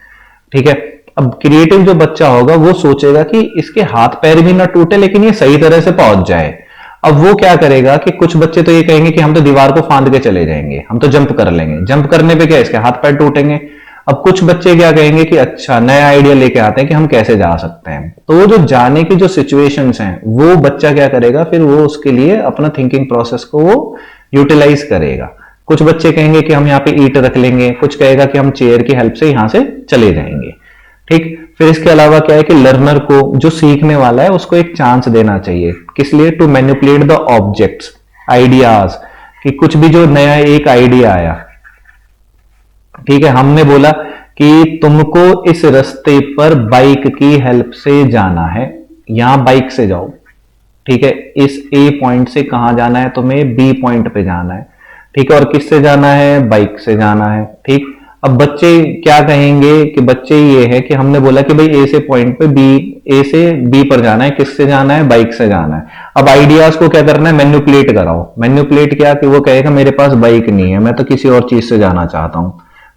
ठीक है, अब क्रिएटिव जो बच्चा होगा वो सोचेगा कि इसके हाथ पैर भी ना टूटे लेकिन ये सही तरह से पहुंच जाए। अब वो क्या करेगा कि कुछ बच्चे तो ये कहेंगे कि हम तो दीवार को फांद के चले जाएंगे, हम तो जंप कर लेंगे, जंप करने पे क्या इसके हाथ पैर टूटेंगे। अब कुछ बच्चे क्या कहेंगे कि अच्छा नया आइडिया लेके आते हैं कि हम कैसे जा सकते हैं। तो वो जो जाने की जो सिचुएशंस हैं वो बच्चा क्या करेगा, फिर वो उसके लिए अपना थिंकिंग प्रोसेस को वो यूटिलाइज करेगा। कुछ बच्चे कहेंगे कि हम यहाँ पे ईंट रख लेंगे, कुछ कहेगा कि हम चेयर की हेल्प से यहां से चले जाएंगे। ठीक, फिर इसके अलावा क्या है कि लर्नर को, जो सीखने वाला है, उसको एक चांस देना चाहिए। किस लिए? To manipulate the objects, ideas, कि कुछ भी जो नया एक आइडिया आया, ठीक है, हमने बोला कि तुमको इस रास्ते पर बाइक की हेल्प से जाना है, यहां बाइक से जाओ, ठीक है, इस ए पॉइंट से कहां जाना है तुम्हें, बी पॉइंट पे जाना है, ठीक है, और किससे जाना है, बाइक से जाना है। ठीक, अब बच्चे क्या कहेंगे कि बच्चे ये है कि हमने बोला कि भाई ए से पॉइंट पे बी, ए से बी पर जाना है, किससे जाना है, बाइक से जाना है। अब आइडियाज को क्या करना है, मैन्युपुलेट कराओ। मैन्युपुलेट क्या, कि वो कहेगा मेरे पास बाइक नहीं है, मैं तो किसी और चीज से जाना चाहता हूं,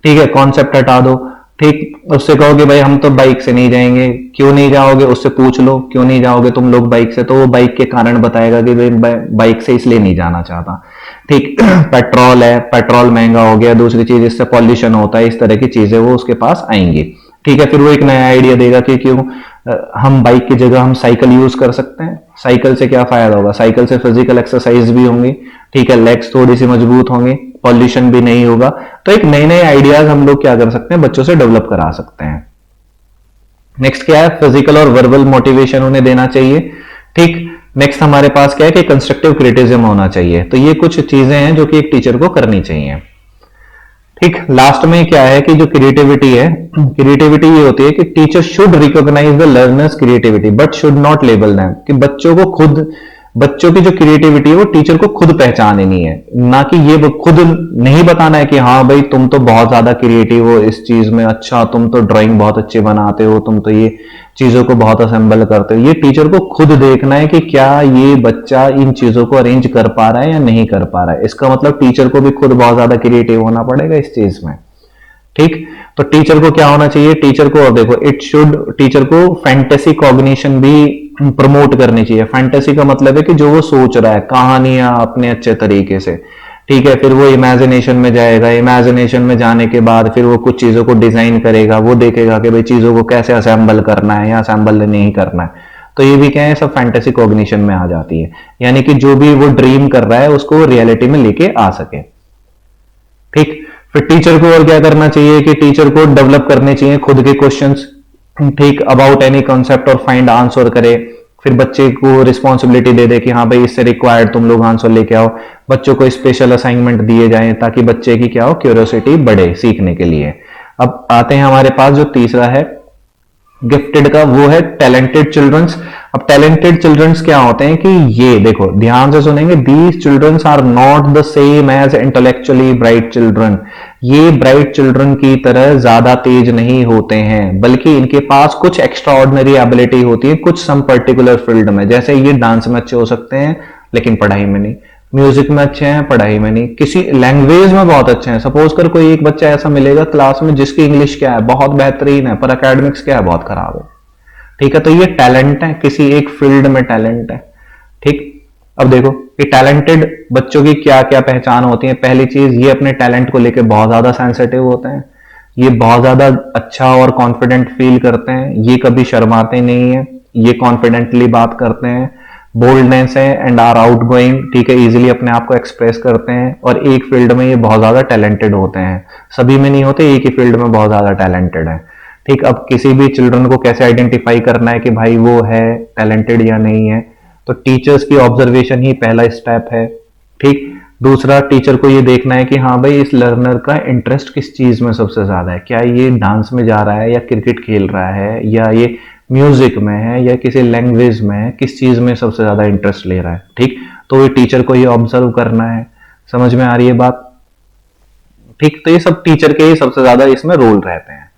ठीक है, कॉन्सेप्ट हटा दो। ठीक, उससे कहोगे भाई हम तो बाइक से नहीं जाएंगे, क्यों नहीं जाओगे, उससे पूछ लो क्यों नहीं जाओगे तुम लोग बाइक से, तो वो बाइक के कारण बताएगा कि भाई बाइक से इसलिए नहीं जाना चाहता। ठीक, पेट्रोल है, पेट्रोल महंगा हो गया, दूसरी चीज इससे पॉल्यूशन होता है, इस तरह की चीजें वो उसके पास आएंगी। ठीक है, फिर वो एक नया आइडिया देगा कि क्यों हम बाइक की जगह हम साइकिल यूज कर सकते हैं। साइकिल से क्या फायदा होगा, साइकिल से फिजिकल एक्सरसाइज भी होंगी, ठीक है, लेग्स थोड़ी सी मजबूत होंगी, पॉल्यूशन भी नहीं होगा। तो एक नए नए आइडियाज हम लोग क्या कर सकते हैं, बच्चों से डेवलप करा सकते हैं। नेक्स्ट क्या है, फिजिकल और वर्बल मोटिवेशन उन्हें देना चाहिए। ठीक, नेक्स्ट हमारे पास क्या है कि कंस्ट्रक्टिव क्रिटिसिज्म होना चाहिए। तो ये कुछ चीजें हैं जो कि एक टीचर को करनी चाहिए। ठीक, लास्ट में क्या है कि जो क्रिएटिविटी है, क्रिएटिविटी ये होती है कि teacher should recognize the learners creativity but should not label them, कि बच्चों को खुद, बच्चों की जो क्रिएटिविटी है वो टीचर को खुद पहचाननी है, ना कि ये खुद नहीं बताना है कि हाँ भाई तुम तो बहुत ज्यादा क्रिएटिव हो इस चीज में, अच्छा तुम तो ड्राइंग बहुत अच्छी बनाते हो, तुम तो ये चीजों को बहुत असेंबल करते हो। ये टीचर को खुद देखना है कि क्या ये बच्चा इन चीजों को अरेंज कर पा रहा है या नहीं कर पा रहा है। इसका मतलब टीचर को भी खुद बहुत ज्यादा क्रिएटिव होना पड़ेगा इस चीज में। ठीक, तो टीचर को क्या होना चाहिए, टीचर को, और देखो इट शुड, टीचर को फैंटेसी कॉग्निशन भी प्रमोट करनी चाहिए। फैंटेसी का मतलब है कि जो वो सोच रहा है, कहानियां अपने अच्छे तरीके से, ठीक है, फिर वो इमेजिनेशन में जाएगा, इमेजिनेशन में जाने के बाद फिर वो कुछ चीजों को डिजाइन करेगा, वो देखेगा कि भाई चीजों को कैसे असेंबल करना है या असेंबल नहीं करना है। तो ये भी क्या है, सब फैंटेसी कॉग्निशन में आ जाती है, यानी कि जो भी वो ड्रीम कर रहा है उसको रियलिटी में लेके आ सके। ठीक, फिर टीचर को और क्या करना चाहिए कि टीचर को डेवलप करने चाहिए खुद के क्वेश्चंस, ठीक, अबाउट एनी कॉन्सेप्ट और फाइंड आंसर करे। फिर बच्चे को रिस्पॉन्सिबिलिटी दे दे कि हाँ भाई इससे रिक्वायर्ड तुम लोग आंसर लेके आओ। बच्चों को स्पेशल असाइनमेंट दिए जाएं ताकि बच्चे की क्या हो, क्यूरियोसिटी बढ़े सीखने के लिए। अब आते हैं हमारे पास जो तीसरा है गिफ्टेड का, वो है टैलेंटेड चिल्ड्रंस। अब टैलेंटेड चिल्ड्रंस क्या होते हैं कि ये देखो ध्यान से सुनेंगे, these childrens are not the same as intellectually bright children. ये ब्राइट चिल्ड्रन की तरह ज्यादा तेज नहीं होते हैं, बल्कि इनके पास कुछ एक्स्ट्रा ऑर्डिनरी एबिलिटी होती है कुछ सम पर्टिकुलर फील्ड में। जैसे ये डांस में अच्छे हो सकते हैं लेकिन पढ़ाई में नहीं, म्यूजिक में अच्छे हैं पढ़ाई में नहीं, किसी लैंग्वेज में बहुत अच्छे हैं। सपोज कर कोई एक बच्चा ऐसा मिलेगा क्लास में जिसकी इंग्लिश क्या है बहुत बेहतरीन है पर अकेडमिक्स क्या है बहुत खराब है, ठीक है, तो ये टैलेंट है, किसी एक फील्ड में टैलेंट है। ठीक, अब देखो कि टैलेंटेड बच्चों की क्या क्या पहचान होती है। पहली चीज, ये अपने टैलेंट को लेकर बहुत ज्यादा सेंसिटिव होते हैं, ये बहुत ज्यादा अच्छा और कॉन्फिडेंट फील करते हैं, ये कभी शर्माते नहीं है, ये कॉन्फिडेंटली बात करते हैं, बोल्डनेस है एंड आर आउट गोइंग, ठीक है, इजिली अपने आप को एक्सप्रेस करते हैं, और एक फील्ड में ये बहुत ज्यादा टैलेंटेड होते हैं। सभी में नहीं होते, एक ही फील्ड में बहुत ज्यादा टैलेंटेड है। ठीक, अब किसी भी चिल्ड्रन को कैसे आइडेंटिफाई करना है कि भाई वो है टैलेंटेड या नहीं है, तो टीचर्स की ऑब्जर्वेशन ही पहला स्टेप है। ठीक, दूसरा टीचर को ये देखना है कि हाँ भाई इस लर्नर का इंटरेस्ट किस चीज में सबसे ज्यादा है, क्या ये डांस में जा रहा है या क्रिकेट खेल रहा है या ये म्यूजिक में है या किसी लैंग्वेज में है, किस चीज में सबसे ज्यादा इंटरेस्ट ले रहा है। ठीक, तो ये टीचर को ये ऑब्जर्व करना है। समझ में आ रही है बात? ठीक, तो ये सब टीचर के ही सबसे ज्यादा इसमें रोल रहते हैं।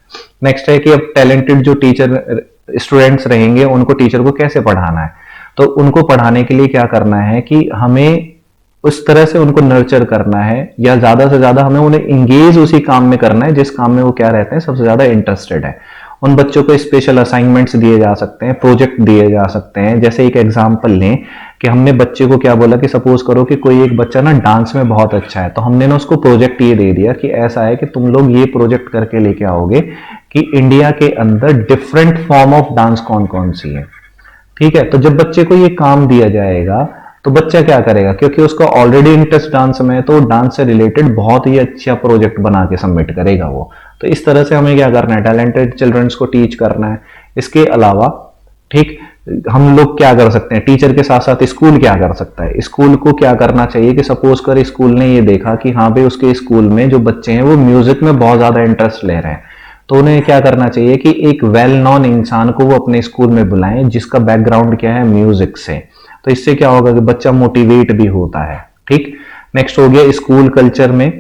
नेक्स्ट है कि अब टैलेंटेड जो टीचर स्टूडेंट्स रहेंगे उनको टीचर को कैसे पढ़ाना है। तो उनको पढ़ाने के लिए क्या करना है कि हमें उस तरह से उनको नर्चर करना है, या ज्यादा से ज्यादा हमें उन्हें इंगेज उसी काम में करना है जिस काम में वो क्या रहते हैं सबसे ज्यादा इंटरेस्टेड है। उन बच्चों को स्पेशल असाइनमेंट्स दिए जा सकते हैं, प्रोजेक्ट दिए जा सकते हैं। जैसे एक एग्जांपल लें कि हमने बच्चे को क्या बोला कि सपोज करो कि कोई एक बच्चा ना डांस में बहुत अच्छा है, तो हमने ना उसको प्रोजेक्ट ये दे दिया कि ऐसा है कि तुम लोग ये प्रोजेक्ट करके लेके आओगे कि इंडिया के अंदर डिफरेंट फॉर्म ऑफ डांस कौन कौन सी है। ठीक है, तो जब बच्चे को ये काम दिया जाएगा तो बच्चा क्या करेगा, क्योंकि उसका ऑलरेडी इंटरेस्ट डांस में है, तो डांस से रिलेटेड बहुत ही अच्छा प्रोजेक्ट बना के सबमिट करेगा वो। तो इस तरह से हमें क्या करना है, टैलेंटेड चिल्ड्रंस को टीच करना है। इसके अलावा ठीक हम लोग क्या कर सकते हैं, टीचर के साथ साथ स्कूल क्या कर सकता है, स्कूल को क्या करना चाहिए कि सपोज कर स्कूल ने ये देखा कि हाँ भाई उसके स्कूल में जो बच्चे हैं वो म्यूजिक में बहुत ज्यादा इंटरेस्ट ले रहे हैं, तो उन्हें क्या करना चाहिए कि एक वेल नोन इंसान को वो अपने स्कूल में बुलाएं जिसका बैकग्राउंड क्या है, म्यूजिक से। तो इससे क्या होगा कि बच्चा मोटिवेट भी होता है। ठीक, नेक्स्ट हो गया स्कूल कल्चर में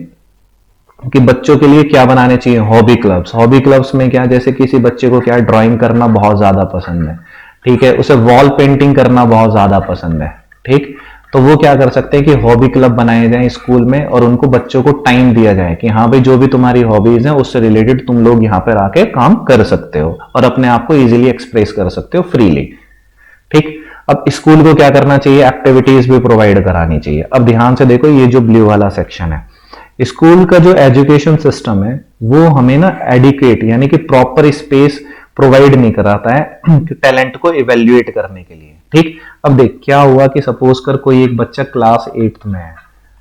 कि बच्चों के लिए क्या बनाने चाहिए, हॉबी क्लब्स। हॉबी क्लब्स में क्या, जैसे किसी बच्चे को क्या ड्राइंग करना बहुत ज्यादा पसंद है, ठीक है, उसे वॉल पेंटिंग करना बहुत ज्यादा पसंद है, ठीक, तो वो क्या कर सकते हैं कि हॉबी क्लब बनाए जाएं स्कूल में और उनको बच्चों को टाइम दिया जाए कि हाँ भाई जो भी तुम्हारी हॉबीज हैं उससे रिलेटेड तुम लोग यहाँ पर आके काम कर सकते हो और अपने आप को इजीली एक्सप्रेस कर सकते हो फ्रीली। ठीक, अब स्कूल को क्या करना चाहिए, एक्टिविटीज भी प्रोवाइड करानी चाहिए। अब ध्यान से देखो, ये जो ब्लू वाला सेक्शन है, स्कूल का जो एजुकेशन सिस्टम है वो हमें ना एडिक्वेट यानी कि प्रॉपर स्पेस प्रोवाइड नहीं कराता है टैलेंट को इवेल्युएट करने के लिए। ठीक, अब देख क्या हुआ कि सपोज कर कोई एक बच्चा क्लास 8th में है।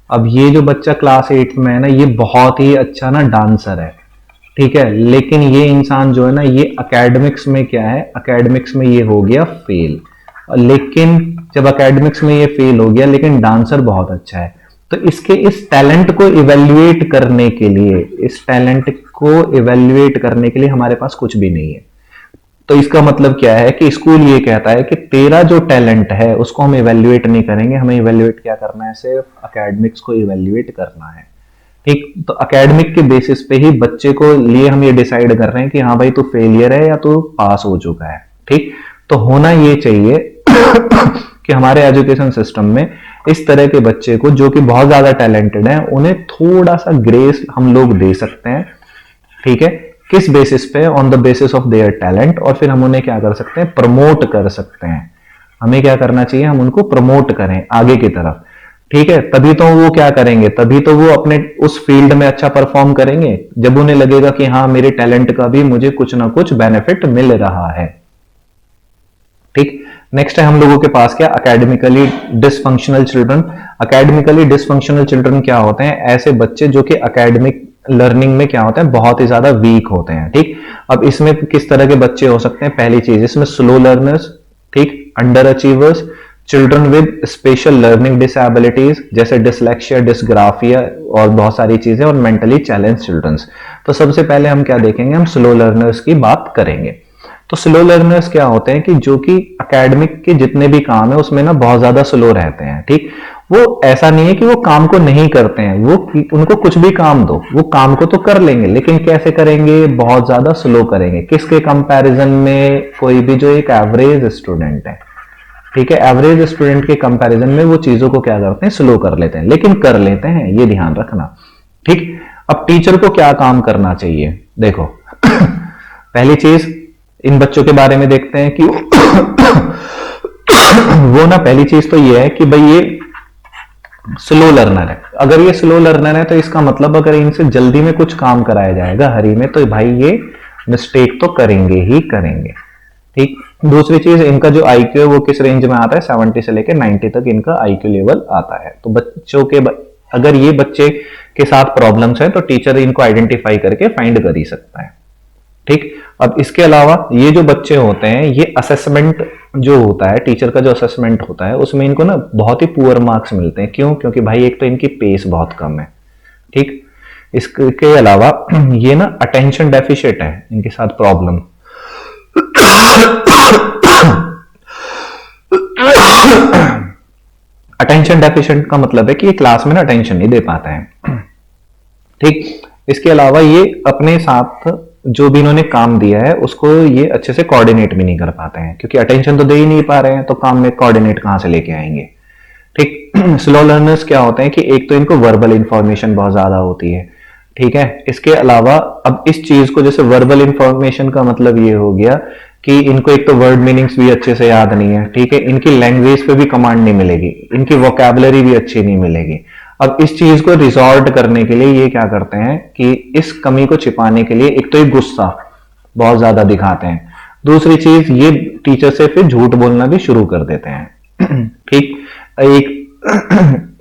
अब ये जो बच्चा क्लास 8th में है ना, ये बहुत ही अच्छा ना डांसर है, ठीक है, लेकिन ये इंसान जो है ना ये एकेडमिक्स में क्या है, एकेडमिक्स में ये हो गया फेल। लेकिन जब एकेडमिक्स में ये फेल हो गया लेकिन डांसर बहुत अच्छा है, तो इसके इस टैलेंट को इवेल्युएट करने के लिए, इस टैलेंट को इवेल्युएट करने के लिए हमारे पास कुछ भी नहीं है। तो इसका मतलब क्या है कि स्कूल ये कहता है कि तेरा जो टैलेंट है उसको हम इवेल्युएट नहीं करेंगे, हमें इवेल्युएट क्या करना है, सिर्फ एकेडमिक्स को इवेल्युएट करना है। ठीक, तो एकेडमिक के बेसिस पे ही बच्चे को लिए हम ये डिसाइड कर रहे हैं कि हाँ भाई तू फेलियर है या तू पास हो चुका है। ठीक, तो होना ये चाहिए कि हमारे एजुकेशन सिस्टम में इस तरह के बच्चे को जो कि बहुत ज्यादा टैलेंटेड है उन्हें थोड़ा सा ग्रेस हम लोग दे सकते हैं। ठीक है, किस बेसिस पे, on the basis of their talent, और फिर हम उन्हें क्या कर सकते हैं, प्रमोट कर सकते हैं। हमें क्या करना चाहिए, हम उनको प्रमोट करें आगे की तरफ। ठीक है, तभी तो वो क्या करेंगे, तभी तो वो अपने उस फील्ड में अच्छा परफॉर्म करेंगे जब उन्हें लगेगा कि हाँ मेरे टैलेंट का भी मुझे कुछ ना कुछ बेनिफिट मिल रहा है। ठीक, नेक्स्ट है हम लोगों के पास क्या, academically dysfunctional children. Academically dysfunctional children क्या होते हैं, ऐसे बच्चे जो कि एकेडमिक लर्निंग में क्या होते हैं, बहुत ही ज्यादा वीक होते हैं। ठीक, अब इसमें किस तरह के बच्चे हो सकते हैं, पहली चीज इसमें स्लो लर्नर्स, ठीक, under achievers, children with special learning disabilities जैसे डिसलेक्सिया, डिसग्राफिया और बहुत सारी चीजें, और मेंटली चैलेंज चिल्ड्रंस। तो सबसे पहले हम क्या देखेंगे, हम स्लो लर्नर्स की बात करेंगे। तो स्लो लर्नर्स क्या होते हैं कि जो कि एकेडमिक के जितने भी काम है उसमें ना बहुत ज्यादा स्लो रहते हैं। ठीक, वो ऐसा नहीं है कि वो काम को नहीं करते हैं, वो उनको कुछ भी काम दो वो काम को तो कर लेंगे, लेकिन कैसे करेंगे, बहुत ज्यादा स्लो करेंगे। किसके कंपैरिजन में, कोई भी जो एक एवरेज स्टूडेंट है, ठीक है, एवरेज स्टूडेंट के कंपैरिजन में वो चीजों को क्या करते हैं, स्लो कर लेते हैं, लेकिन कर लेते हैं, ये ध्यान रखना। ठीक, अब टीचर को क्या काम करना चाहिए, देखो पहली चीज इन बच्चों के बारे में देखते हैं कि वो ना, पहली चीज तो ये है कि भाई ये स्लो लर्नर है। अगर ये स्लो लर्नर है तो इसका मतलब अगर इनसे जल्दी में कुछ काम कराया जाएगा हरी में, तो भाई ये मिस्टेक तो करेंगे ही करेंगे। ठीक, दूसरी चीज इनका जो आईक्यू है वो किस रेंज में आता है, 70 से लेकर 90 तक इनका आईक्यू लेवल आता है। तो बच्चों के अगर ये बच्चे के साथ प्रॉब्लम्स है तो टीचर इनको आइडेंटिफाई करके फाइंड कर ही सकता है। ठीक, अब इसके अलावा ये जो बच्चे होते हैं ये असेसमेंट जो होता है, टीचर का जो असेसमेंट होता है उसमें इनको ना बहुत ही पुअर मार्क्स मिलते हैं। क्यों, क्योंकि भाई एक तो इनकी पेस बहुत कम है। ठीक, इसके अलावा ये ना अटेंशन डेफिशिएंट है, इनके साथ प्रॉब्लम अटेंशन डेफिशिएंट का मतलब है कि ये क्लास में ना अटेंशन नहीं दे पाते हैं। ठीक, इसके अलावा ये अपने साथ जो भी इन्होंने काम दिया है उसको ये अच्छे से कोऑर्डिनेट भी नहीं कर पाते हैं, क्योंकि अटेंशन तो दे ही नहीं पा रहे हैं, तो काम में कोऑर्डिनेट कहां से लेके आएंगे। ठीक, स्लो लर्नर्स क्या होते हैं कि एक तो इनको वर्बल इंफॉर्मेशन बहुत ज्यादा होती है। ठीक है, इसके अलावा अब इस चीज को, जैसे वर्बल इंफॉर्मेशन का मतलब ये हो गया कि इनको एक तो वर्ड मीनिंग्स भी अच्छे से याद नहीं है, ठीक है, इनकी लैंग्वेज पे भी कमांड नहीं मिलेगी, इनकी वोकैबुलरी भी अच्छी नहीं मिलेगी। अब इस चीज को रिजॉल्व करने के लिए ये क्या करते हैं कि इस कमी को छिपाने के लिए एक तो एक गुस्सा बहुत ज्यादा दिखाते हैं, दूसरी चीज ये टीचर से फिर झूठ बोलना भी शुरू कर देते हैं। ठीक, एक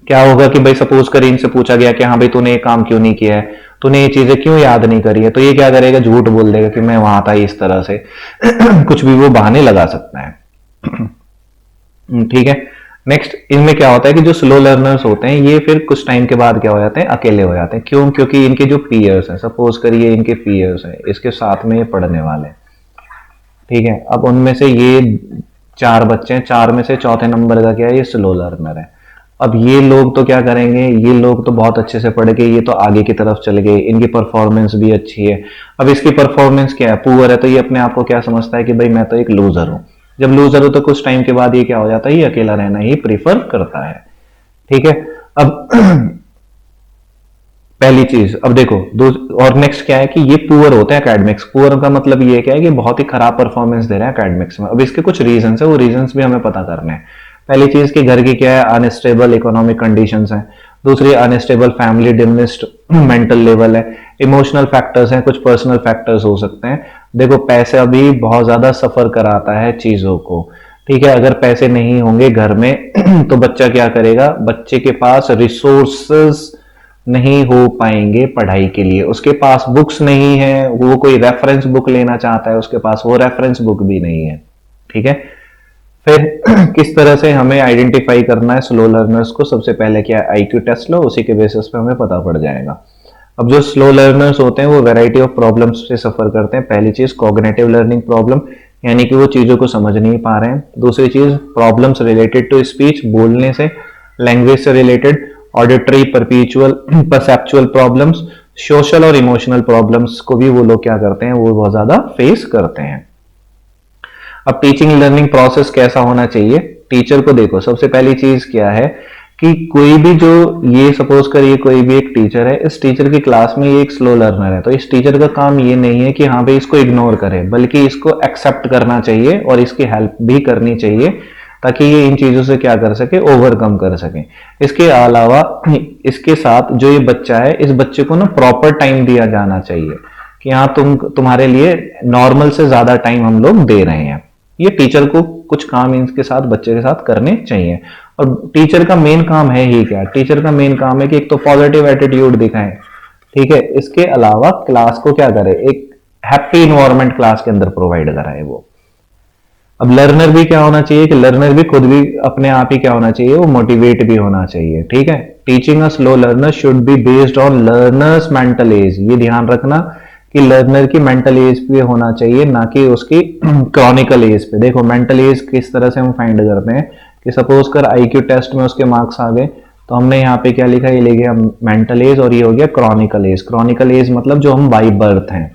क्या होगा कि भाई सपोज कर इनसे पूछा गया कि हाँ भाई तूने ये काम क्यों नहीं किया है, तूने ये चीजें क्यों याद नहीं करी है, तो ये क्या करेगा, झूठ बोल देगा कि मैं वहां था इस तरह से। कुछ भी वो बहाने लगा सकता है। ठीक है। नेक्स्ट इनमें क्या होता है कि जो स्लो लर्नर्स होते हैं ये फिर कुछ टाइम के बाद क्या हो जाते हैं, अकेले हो जाते हैं। क्यों? क्योंकि इनके जो पीयर्स हैं, सपोज करिए इनके पीयर्स हैं, इसके साथ में ये पढ़ने वाले हैं, ठीक है, अब उनमें से ये 4 बच्चे हैं, 4 में से चौथे नंबर का क्या है, ये स्लो लर्नर है। अब ये लोग तो क्या करेंगे, ये लोग तो बहुत अच्छे से पढ़ के ये तो आगे की तरफ चले गए, इनकी परफॉर्मेंस भी अच्छी है। अब इसकी परफॉर्मेंस क्या है, पुअर है, तो ये अपने आप को क्या समझता है कि भाई मैं तो एक लूजर हूं। जब लूजर हो तो कुछ टाइम के बाद ये क्या हो जाता है, ये अकेला रहना ही प्रीफर करता है। ठीक है। अब पहली चीज, अब देखो और नेक्स्ट क्या है कि ये पुअर होते हैं एकेडमिक्स। पुअर का मतलब ये क्या है कि बहुत ही खराब परफॉर्मेंस दे रहे हैं एकेडमिक्स में। अब इसके कुछ रीजन है, वो रीजन भी हमें पता करने हैं। पहली चीज कि घर की क्या है, अनस्टेबल इकोनॉमिक कंडीशंस हैं। दूसरी unstable family, diminished mental level है। इमोशनल फैक्टर्स हैं, कुछ पर्सनल फैक्टर्स हो सकते हैं। देखो पैसे अभी बहुत ज्यादा सफर कराता है चीजों को, ठीक है। अगर पैसे नहीं होंगे घर में तो बच्चा क्या करेगा, बच्चे के पास रिसोर्सेस नहीं हो पाएंगे पढ़ाई के लिए। उसके पास बुक्स नहीं है, वो कोई रेफरेंस बुक लेना चाहता है, उसके पास वो रेफरेंस बुक भी नहीं है, ठीक है। फिर किस तरह से हमें आइडेंटिफाई करना है स्लो लर्नर्स को, सबसे पहले क्या आईक्यू टेस्ट लो, उसी के बेसिस पे हमें पता पड़ जाएगा। अब जो स्लो लर्नर्स होते हैं वो वैरायटी ऑफ प्रॉब्लम्स से सफर करते हैं। पहली चीज कॉग्निटिव लर्निंग प्रॉब्लम, यानी कि वो चीजों को समझ नहीं पा रहे हैं। दूसरी चीज प्रॉब्लम्स रिलेटेड टू स्पीच, बोलने से, लैंग्वेज से related. Auditory, perceptual problems, social और इमोशनल प्रॉब्लम्स को भी वो लोग क्या करते हैं, वो बहुत ज्यादा फेस करते हैं। अब टीचिंग लर्निंग प्रोसेस कैसा होना चाहिए, टीचर को देखो सबसे पहली चीज क्या है कि कोई भी जो ये सपोज करिए कोई भी एक टीचर है, इस टीचर की क्लास में ये एक स्लो लर्नर है, तो इस टीचर का काम ये नहीं है कि हाँ भाई इसको इग्नोर करे, बल्कि इसको एक्सेप्ट करना चाहिए और इसकी हेल्प भी करनी चाहिए ताकि ये इन चीजों से क्या कर सके, ओवरकम कर सके। इसके अलावा इसके साथ जो ये बच्चा है, इस बच्चे को ना प्रॉपर टाइम दिया जाना चाहिए कि हाँ तुम्हारे लिए नॉर्मल से ज्यादा टाइम हम लोग दे रहे हैं। ये टीचर को कुछ काम इनके साथ, बच्चे के साथ करने चाहिए। और टीचर का मेन काम है ही क्या, टीचर का मेन काम है कि एक तो पॉजिटिव एटीट्यूड दिखाएं, ठीक है। इसके अलावा क्लास को क्या करे, एक हैप्पी इन्वायरमेंट क्लास के अंदर प्रोवाइड कराए वो। अब लर्नर भी क्या होना चाहिए कि लर्नर भी खुद भी अपने आप ही क्या होना चाहिए, वो मोटिवेट भी होना चाहिए, ठीक है। Teaching a slow learner should be based on learners mental as, ये ध्यान रखना कि लर्नर की मेंटल एज पे होना चाहिए, ना कि उसकी क्रॉनिकल एज पे। देखो मेंटल एज किस तरह से हम फाइंड करते हैं कि सपोज कर आईक्यू टेस्ट में उसके मार्क्स आ गए, तो हमने यहाँ पे क्या लिखा, ये ले गया मेंटल एज और ये हो गया क्रॉनिकल एज। क्रॉनिकल एज मतलब जो हम बाई बर्थ हैं।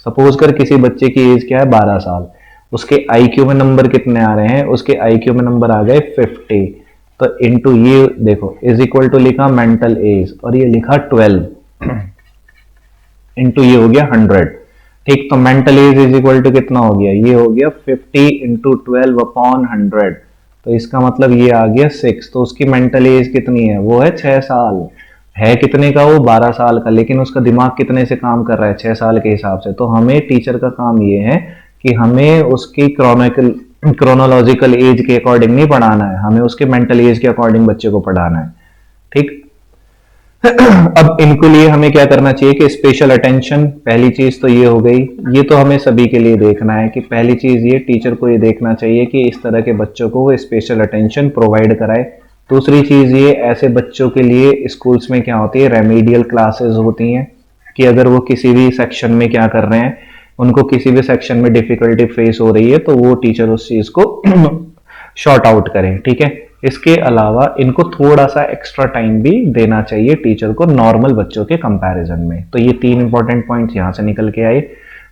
सपोज कर किसी बच्चे की एज क्या है, 12 साल, उसके आईक्यू में नंबर कितने आ रहे हैं, उसके आईक्यू में नंबर आ गए 50, तो इनटू ये देखो इज इक्वल टू लिखा मेंटल एज और ये लिखा 12 इंटू ये हो गया 100, ठीक। तो mental age is equal to कितना हो गया, ये हो गया 50 इंटू 12 अपॉन 100, तो इसका मतलब ये आ गया 6। तो उसकी मेंटल एज कितनी है, वो है 6 साल। है कितने का, वो 12 साल का, लेकिन उसका दिमाग कितने से काम कर रहा है, 6 साल के हिसाब से। तो हमें टीचर का काम ये है कि हमें उसकी क्रोनोलॉजिकल एज के अकॉर्डिंग नहीं पढ़ाना है, हमें उसके मेंटल एज के अकॉर्डिंग बच्चे को पढ़ाना है, ठीक। अब इनके लिए हमें क्या करना चाहिए कि स्पेशल अटेंशन, पहली चीज तो ये हो गई। ये तो हमें सभी के लिए देखना है कि पहली चीज ये टीचर को ये देखना चाहिए कि इस तरह के बच्चों को वो स्पेशल अटेंशन प्रोवाइड कराए। दूसरी चीज ये ऐसे बच्चों के लिए स्कूल्स में क्या होती है, रेमेडियल क्लासेस होती हैं कि अगर वो किसी भी सेक्शन में क्या कर रहे हैं, उनको किसी भी सेक्शन में डिफिकल्टी फेस हो रही है, तो वो टीचर उस चीज को शॉर्ट आउट करें, ठीक है। इसके अलावा इनको थोड़ा सा एक्स्ट्रा टाइम भी देना चाहिए टीचर को नॉर्मल बच्चों के कंपैरिजन में। तो ये 3 इंपॉर्टेंट पॉइंट्स यहां से निकल के आए,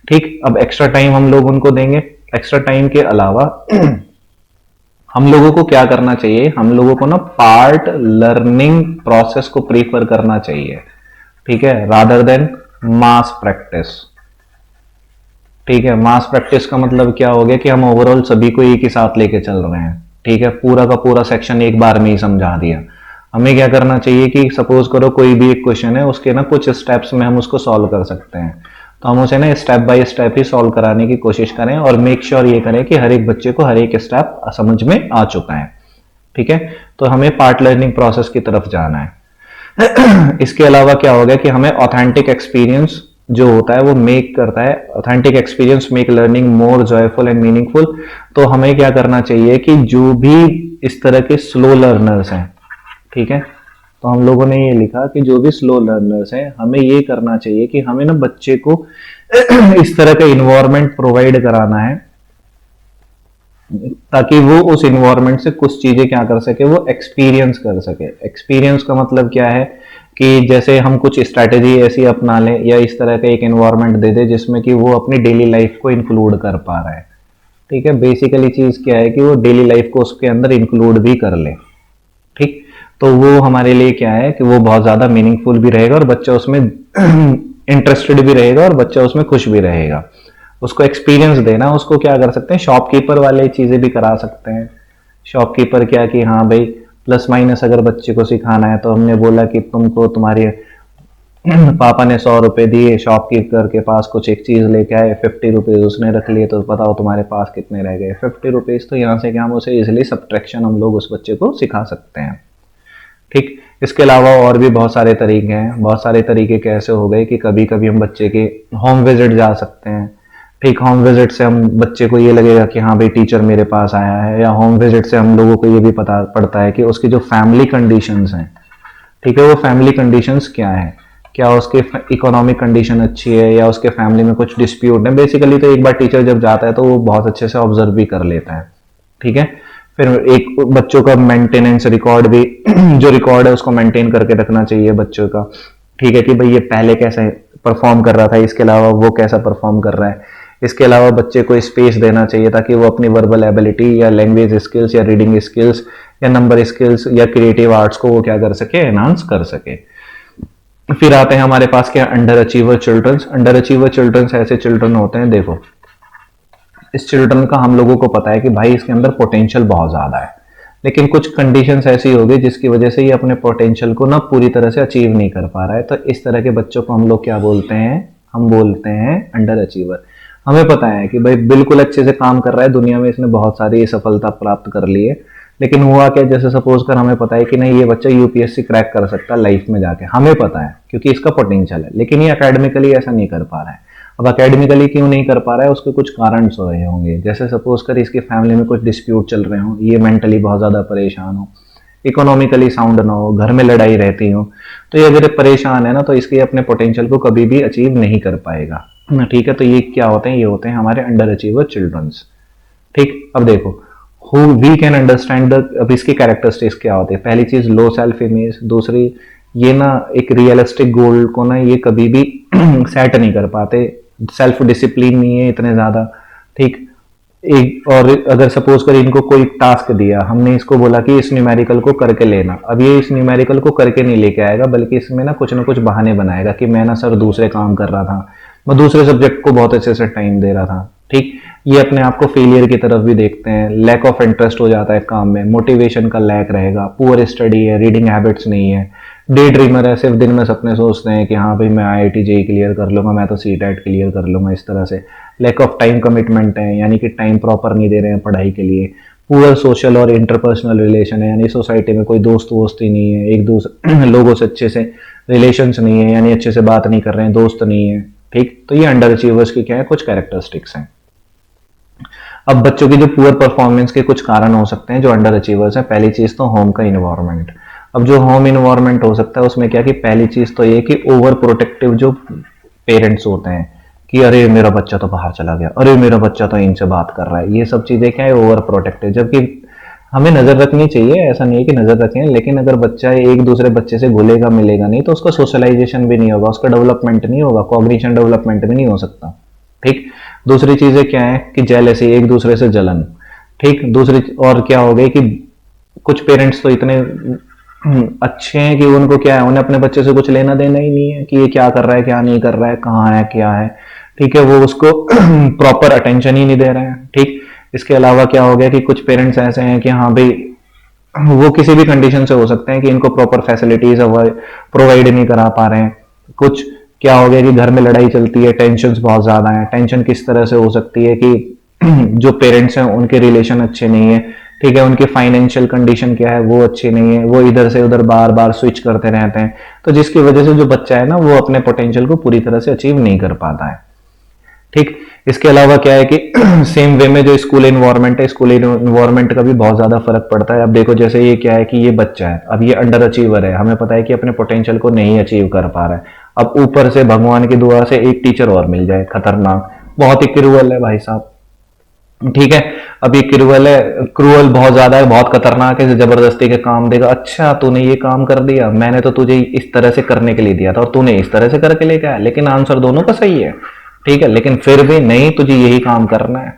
ठीक। अब एक्स्ट्रा टाइम हम लोग उनको देंगे। एक्स्ट्रा टाइम के अलावा हम लोगों को क्या करना चाहिए, हम लोगों को ना पार्ट लर्निंग प्रोसेस को प्रीफर करना चाहिए, ठीक है, रादर देन मास प्रैक्टिस। ठीक है, मास प्रैक्टिस का मतलब क्या हो गया कि हम ओवरऑल सभी को एक ही साथ लेके चल रहे हैं। ठीक है, पूरा का पूरा सेक्शन एक बार में ही समझा दिया। हमें क्या करना चाहिए कि सपोज करो कोई भी एक क्वेश्चन है, उसके ना कुछ स्टेप्स में हम उसको सॉल्व कर सकते हैं, तो हम उसे ना step by step he solve कराने की कोशिश करें और मेक श्योर ये करें कि हर एक बच्चे को हर एक स्टेप समझ में आ चुका है। ठीक है, तो हमें पार्ट लर्निंग प्रोसेस की तरफ जाना है। इसके अलावा क्या हो गया कि हमें ऑथेंटिक एक्सपीरियंस जो होता है वो मेक करता है, authentic experience make learning more joyful and meaningful. तो हमें क्या करना चाहिए कि जो भी इस तरह के स्लो लर्नर्स हैं, ठीक है, तो हम लोगों ने ये लिखा कि जो भी स्लो लर्नर्स हैं हमें ये करना चाहिए कि हमें ना बच्चे को इस तरह का इन्वायरमेंट प्रोवाइड कराना है ताकि वो उस इन्वायरमेंट से कुछ चीजें क्या कर सके, वो एक्सपीरियंस कर सके। एक्सपीरियंस का मतलब क्या है कि जैसे हम कुछ स्ट्रैटेजी ऐसी अपना लें या इस तरह का एक एनवायरनमेंट दे दे जिसमें कि वो अपनी डेली लाइफ को इंक्लूड कर पा रहा है। ठीक है, बेसिकली चीज क्या है कि वो डेली लाइफ को उसके अंदर इंक्लूड भी कर ले। ठीक, तो वो हमारे लिए क्या है कि वो बहुत ज्यादा मीनिंगफुल भी रहेगा और बच्चा उसमें इंटरेस्टेड भी रहेगा और बच्चा उसमें खुश भी रहेगा। उसको एक्सपीरियंस देना, उसको क्या कर सकते हैं, शॉपकीपर वाले चीजें भी करा सकते हैं। शॉपकीपर क्या कि हाँ भाई प्लस माइनस अगर बच्चे को सिखाना है तो हमने बोला कि तुमको तुम्हारे पापा ने 100 रुपए दिए, शॉपकीपर के पास कुछ एक चीज लेके आए, 50 रुपीज उसने रख लिए, तो बताओ तुम्हारे पास कितने रह गए, 50 रुपीज। तो यहाँ से क्या हम उसे इजिली सब्ट्रैक्शन हम लोग उस बच्चे को सिखा सकते हैं। ठीक, इसके अलावा और भी बहुत सारे तरीके हैं। बहुत सारे तरीके कैसे हो गए कि कभी कभी हम बच्चे के होम विजिट जा सकते हैं। ठीक, होम विजिट से हम बच्चे को ये लगेगा कि हाँ भाई टीचर मेरे पास आया है, या होम विजिट से हम लोगों को ये भी पता पड़ता है कि उसकी जो फैमिली कंडीशंस हैं, ठीक है, वो फैमिली कंडीशंस क्या है, क्या उसके इकोनॉमिक कंडीशन अच्छी है या उसके फैमिली में कुछ डिस्प्यूट है। बेसिकली तो एक बार टीचर जब जाता है तो वो बहुत अच्छे से ऑब्जर्व भी कर लेता है। ठीक है, फिर एक बच्चों का मेंटेनेंस रिकॉर्ड भी जो रिकॉर्ड है उसको मेंटेन करके रखना चाहिए बच्चों का। ठीक है, कि भाई ये पहले कैसे परफॉर्म कर रहा था, इसके अलावा वो कैसा परफॉर्म कर रहा है। इसके अलावा बच्चे को स्पेस देना चाहिए ताकि वो अपनी वर्बल एबिलिटी या लैंग्वेज स्किल्स या रीडिंग स्किल्स या नंबर स्किल्स या क्रिएटिव आर्ट्स को वो क्या कर सके, एनहांस कर सके। फिर आते हैं हमारे पास क्या, under achiever childrens. Under achiever childrens ऐसे चिल्ड्रन होते हैं, देखो इस चिल्ड्रन का हम लोगों को पता है कि भाई इसके अंदर पोटेंशियल बहुत ज्यादा है, लेकिन कुछ कंडीशंस ऐसी हो गई जिसकी वजह से ये अपने पोटेंशियल को ना पूरी तरह से अचीव नहीं कर पा रहा है। तो इस तरह के बच्चों को हम लोग क्या बोलते हैं, हम बोलते हैं अंडर अचीवर। हमें पता है कि भाई बिल्कुल अच्छे से काम कर रहा है, दुनिया में इसने बहुत सारी सफलता प्राप्त कर ली है, लेकिन हुआ क्या, जैसे सपोज कर हमें पता है कि नहीं ये बच्चा यूपीएससी क्रैक कर सकता है लाइफ में जाके, हमें पता है क्योंकि इसका पोटेंशियल है, लेकिन ये अकेडमिकली ऐसा नहीं कर पा रहा है। अब अकेडमिकली क्यों नहीं कर पा रहा है, उसके कुछ कारण हो रहे होंगे। जैसे सपोज कर इसकी फैमिली में कुछ डिस्प्यूट चल रहे हो, ये मेंटली बहुत ज्यादा परेशान हो, इकोनॉमिकली साउंड ना हो, घर में लड़ाई रहती हो, तो ये अगर परेशान है ना तो इसके अपने पोटेंशियल को कभी भी अचीव नहीं कर पाएगा। ठीक है, तो ये क्या होते हैं, ये होते हैं हमारे अंडर अचीवर चिल्ड्रंस। ठीक, अब देखो who we can understand the, अब इसकी कैरेक्टरिस्टिक्स क्या होते हैं। पहली चीज लो सेल्फ इमेज, दूसरी ये ना एक रियलिस्टिक गोल को ना ये कभी भी सेट नहीं कर पाते, सेल्फ डिसिप्लिन नहीं है इतने ज्यादा। ठीक, एक और अगर सपोज कर इनको कोई टास्क दिया, हमने इसको बोला कि इस न्यूमेरिकल को करके लेना, अब ये इस न्यूमेरिकल को करके नहीं लेके आएगा, बल्कि इसमें ना कुछ बहाने बनाएगा कि मैं ना सर दूसरे काम कर रहा था, मैं दूसरे सब्जेक्ट को बहुत अच्छे से टाइम दे रहा था। ठीक, ये अपने आप को फेलियर की तरफ भी देखते हैं, लैक ऑफ इंटरेस्ट हो जाता है काम में, मोटिवेशन का लैक रहेगा, पुअर स्टडी है, रीडिंग हैबिट्स नहीं है, डे ड्रीमर है, सिर्फ दिन में सपने सोचते हैं कि हाँ भाई मैं आईआईटी जेई क्लियर कर लूंगा, मैं तो सीटेट क्लियर कर लूंगा, इस तरह से। लैक ऑफ टाइम कमिटमेंट है, यानी कि टाइम प्रॉपर नहीं दे रहे हैं पढ़ाई के लिए। पुअर सोशल और इंटरपर्सनल रिलेशन है, यानी सोसाइटी में कोई दोस्त वोस्त ही नहीं है, एक दूसरे लोगों से अच्छे से रिलेशंस नहीं है, यानी अच्छे से बात नहीं कर रहे हैं, दोस्त नहीं है। ठीक, तो ये अंडर अचीवर्स की क्या है, कुछ कैरेक्टरिस्टिक्स हैं। अब बच्चों की जो पुअर परफॉर्मेंस के कुछ कारण हो सकते हैं जो अंडर अचीवर्स हैं। पहली चीज तो होम का इन्वायरमेंट। अब जो होम इन्वायरमेंट हो सकता है उसमें क्या कि पहली चीज तो ये कि ओवर प्रोटेक्टिव जो पेरेंट्स होते हैं कि अरे मेरा बच्चा तो बाहर चला गया, अरे मेरा बच्चा तो इनसे बात कर रहा है, ये सब चीजें क्या है, ओवर प्रोटेक्टिव। जबकि हमें नजर रखनी चाहिए, ऐसा नहीं है कि नजर रखें, लेकिन अगर बच्चा एक दूसरे बच्चे से घुलेगा मिलेगा नहीं तो उसका सोशलाइजेशन भी नहीं होगा, उसका डेवलपमेंट नहीं होगा, कॉग्निशन डेवलपमेंट भी नहीं हो सकता। ठीक, दूसरी चीजें क्या है कि जेलसी, एक दूसरे से जलन। ठीक, दूसरी और क्या हो गई कि कुछ पेरेंट्स तो इतने अच्छे हैं कि उनको क्या है, उन्हें अपने बच्चे से कुछ लेना देना ही नहीं है कि ये क्या कर रहा है क्या नहीं कर रहा है, कहाँ है क्या है। ठीक है, वो उसको प्रॉपर अटेंशन ही नहीं दे रहे हैं। ठीक, इसके अलावा क्या हो गया कि कुछ पेरेंट्स ऐसे हैं कि हाँ भाई, वो किसी भी कंडीशन से हो सकते हैं कि इनको प्रॉपर फैसिलिटीज प्रोवाइड नहीं करा पा रहे हैं। कुछ क्या हो गया कि घर में लड़ाई चलती है, टेंशन बहुत ज्यादा है। टेंशन किस तरह से हो सकती है कि जो पेरेंट्स हैं उनके रिलेशन अच्छे नहीं है, ठीक है, उनकी फाइनेंशियल कंडीशन क्या है वो अच्छी नहीं है, वो इधर से उधर बार बार स्विच करते रहते हैं, तो जिसकी वजह से जो बच्चा है ना वो अपने पोटेंशियल को पूरी तरह से अचीव नहीं कर पाता है। ठीक, इसके अलावा क्या है कि सेम वे में जो स्कूल इन्वायरमेंट है, स्कूल इन्वायरमेंट का भी बहुत ज्यादा फर्क पड़ता है। अब देखो जैसे ये क्या है कि ये बच्चा है, अब ये अंडर अचीवर है, हमें पता है कि अपने पोटेंशियल को नहीं अचीव कर पा रहा है। अब ऊपर से भगवान की दुआ से एक टीचर और मिल जाए खतरनाक, बहुत ही क्रूअल है भाई साहब। ठीक है, अब ये क्रूअल है, क्रूअल बहुत ज्यादा है, बहुत खतरनाक है, जबरदस्ती के काम देगा। अच्छा तूने ये काम कर दिया, मैंने तो तुझे इस तरह से करने के लिए दिया था और तूने इस तरह से करके लेके आया, लेकिन आंसर दोनों का सही है। ठीक है, लेकिन फिर भी नहीं, तुझे यही काम करना है।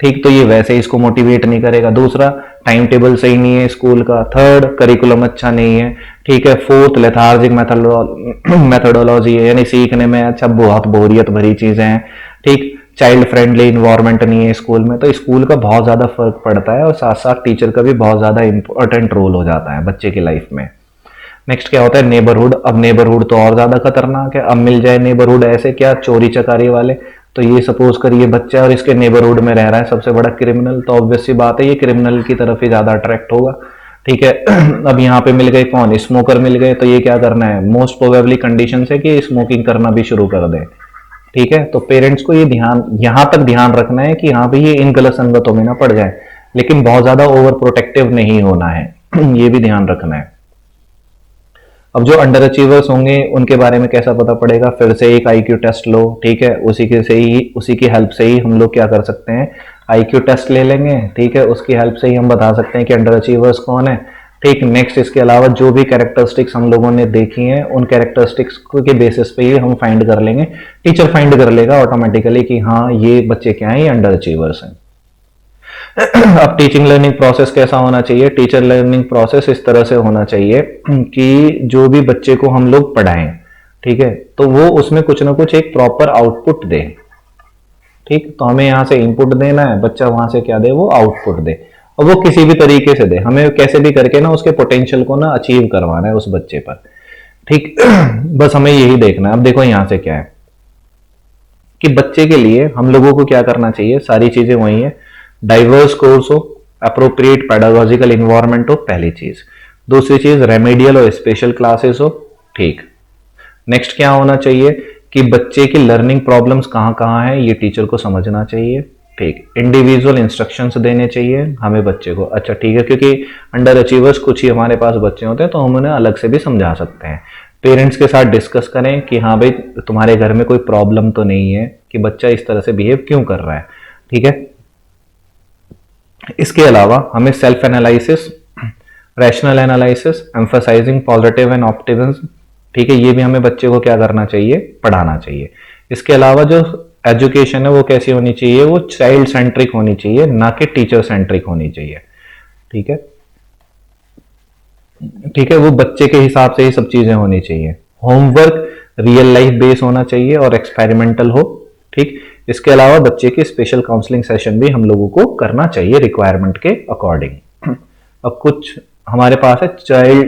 ठीक, तो ये वैसे ही इसको मोटिवेट नहीं करेगा। दूसरा, टाइम टेबल सही नहीं है स्कूल का। थर्ड, करिकुलम अच्छा नहीं है। ठीक है, फोर्थ, लेथार्जिक मेथोडोलॉजी है, यानी सीखने में अच्छा बहुत बोरियत भरी चीजें हैं। ठीक, चाइल्ड फ्रेंडली इन्वायरमेंट नहीं है स्कूल में। तो स्कूल का बहुत ज्यादा फर्क पड़ता है और साथ साथ टीचर का भी बहुत ज्यादा इंपॉर्टेंट रोल हो जाता है बच्चे की लाइफ में। नेक्स्ट क्या होता है, नेबरहुड। अब नेबरहुड तो और ज्यादा खतरनाक है। अब मिल जाए नेबरहुड ऐसे क्या, चोरी चकारी वाले। तो ये सपोज करिए बच्चा और इसके नेबरहुड में रह रहा है सबसे बड़ा क्रिमिनल, तो ऑब्वियस सी बात है ये क्रिमिनल की तरफ ही ज्यादा अट्रैक्ट होगा। ठीक है, अब यहाँ पे मिल गए कौन, स्मोकर मिल गए, तो ये क्या करना है, मोस्ट प्रोबेबली कंडीशन है कि स्मोकिंग करना भी शुरू कर दे। ठीक है, तो पेरेंट्स को ये ध्यान, यहां तक ध्यान रखना है कि हाँ भाई ये इन गलत संगतों में ना पड़ जाए, लेकिन बहुत ज्यादा ओवर प्रोटेक्टिव नहीं होना है। ये भी ध्यान रखना है। अब जो अंडर अचीवर्स होंगे उनके बारे में कैसा पता पड़ेगा, फिर से एक आईक्यू टेस्ट लो। ठीक है, उसी की हेल्प से ही हम लोग क्या कर सकते हैं, आईक्यू टेस्ट ले लेंगे। ठीक है, उसकी हेल्प से ही हम बता सकते हैं कि अंडर अचीवर्स कौन है। ठीक, नेक्स्ट इसके अलावा जो भी कैरेक्टरिस्टिक्स हम लोगों ने देखी हैं उन कैरेक्टरिस्टिक्स के बेसिस पे ही हम फाइंड कर लेंगे, टीचर फाइंड कर लेगा ऑटोमेटिकली कि हाँ ये बच्चे क्या हैं, ये अंडर अचीवर्स हैं। अब टीचिंग लर्निंग प्रोसेस कैसा होना चाहिए, टीचर लर्निंग प्रोसेस इस तरह से होना चाहिए कि जो भी बच्चे को हम लोग पढ़ाएं, ठीक है, तो वो उसमें कुछ ना कुछ एक प्रॉपर आउटपुट दे। ठीक, तो हमें यहां से इनपुट देना है, बच्चा वहां से क्या दे, वो आउटपुट दे, और वो किसी भी तरीके से दे, हमें कैसे भी करके ना उसके पोटेंशियल को ना अचीव करवाना है उस बच्चे पर। ठीक, बस हमें यही देखना है। अब देखो यहां से क्या है कि बच्चे के लिए हम लोगों को क्या करना चाहिए, सारी चीजें वही है, डाइवर्स कोर्स हो, अप्रोप्रिएट पेडागोजिकल इन्वायरमेंट हो, पहली चीज। दूसरी चीज, रेमेडियल और स्पेशल क्लासेस हो। ठीक, नेक्स्ट क्या होना चाहिए कि बच्चे की लर्निंग प्रॉब्लम्स कहाँ कहाँ है ये टीचर को समझना चाहिए। ठीक, इंडिविजुअल इंस्ट्रक्शंस देने चाहिए हमें बच्चे को। अच्छा ठीक है, क्योंकि अंडर अचीवर्स कुछ ही हमारे पास बच्चे होते हैं तो हम उन्हें अलग से भी समझा सकते हैं। पेरेंट्स के साथ डिस्कस करें कि हाँ भाई तुम्हारे घर में कोई प्रॉब्लम तो नहीं है कि बच्चा इस तरह से बिहेव क्यों कर रहा है। ठीक है, इसके अलावा हमें self analysis, rational analysis, emphasising positive and optimism, ठीक है, ये भी हमें बच्चे को क्या करना चाहिए, पढ़ाना चाहिए। इसके अलावा जो एजुकेशन है वो कैसी होनी चाहिए, वो चाइल्ड सेंट्रिक होनी चाहिए, ना कि टीचर सेंट्रिक होनी चाहिए। ठीक है, ठीक है, वो बच्चे के हिसाब से ही सब चीजें होनी चाहिए। होमवर्क रियल लाइफ बेस होना चाहिए और एक्सपेरिमेंटल हो। ठीक, इसके अलावा बच्चे की स्पेशल काउंसलिंग सेशन भी हम लोगों को करना चाहिए रिक्वायरमेंट के अकॉर्डिंग। अब कुछ हमारे पास है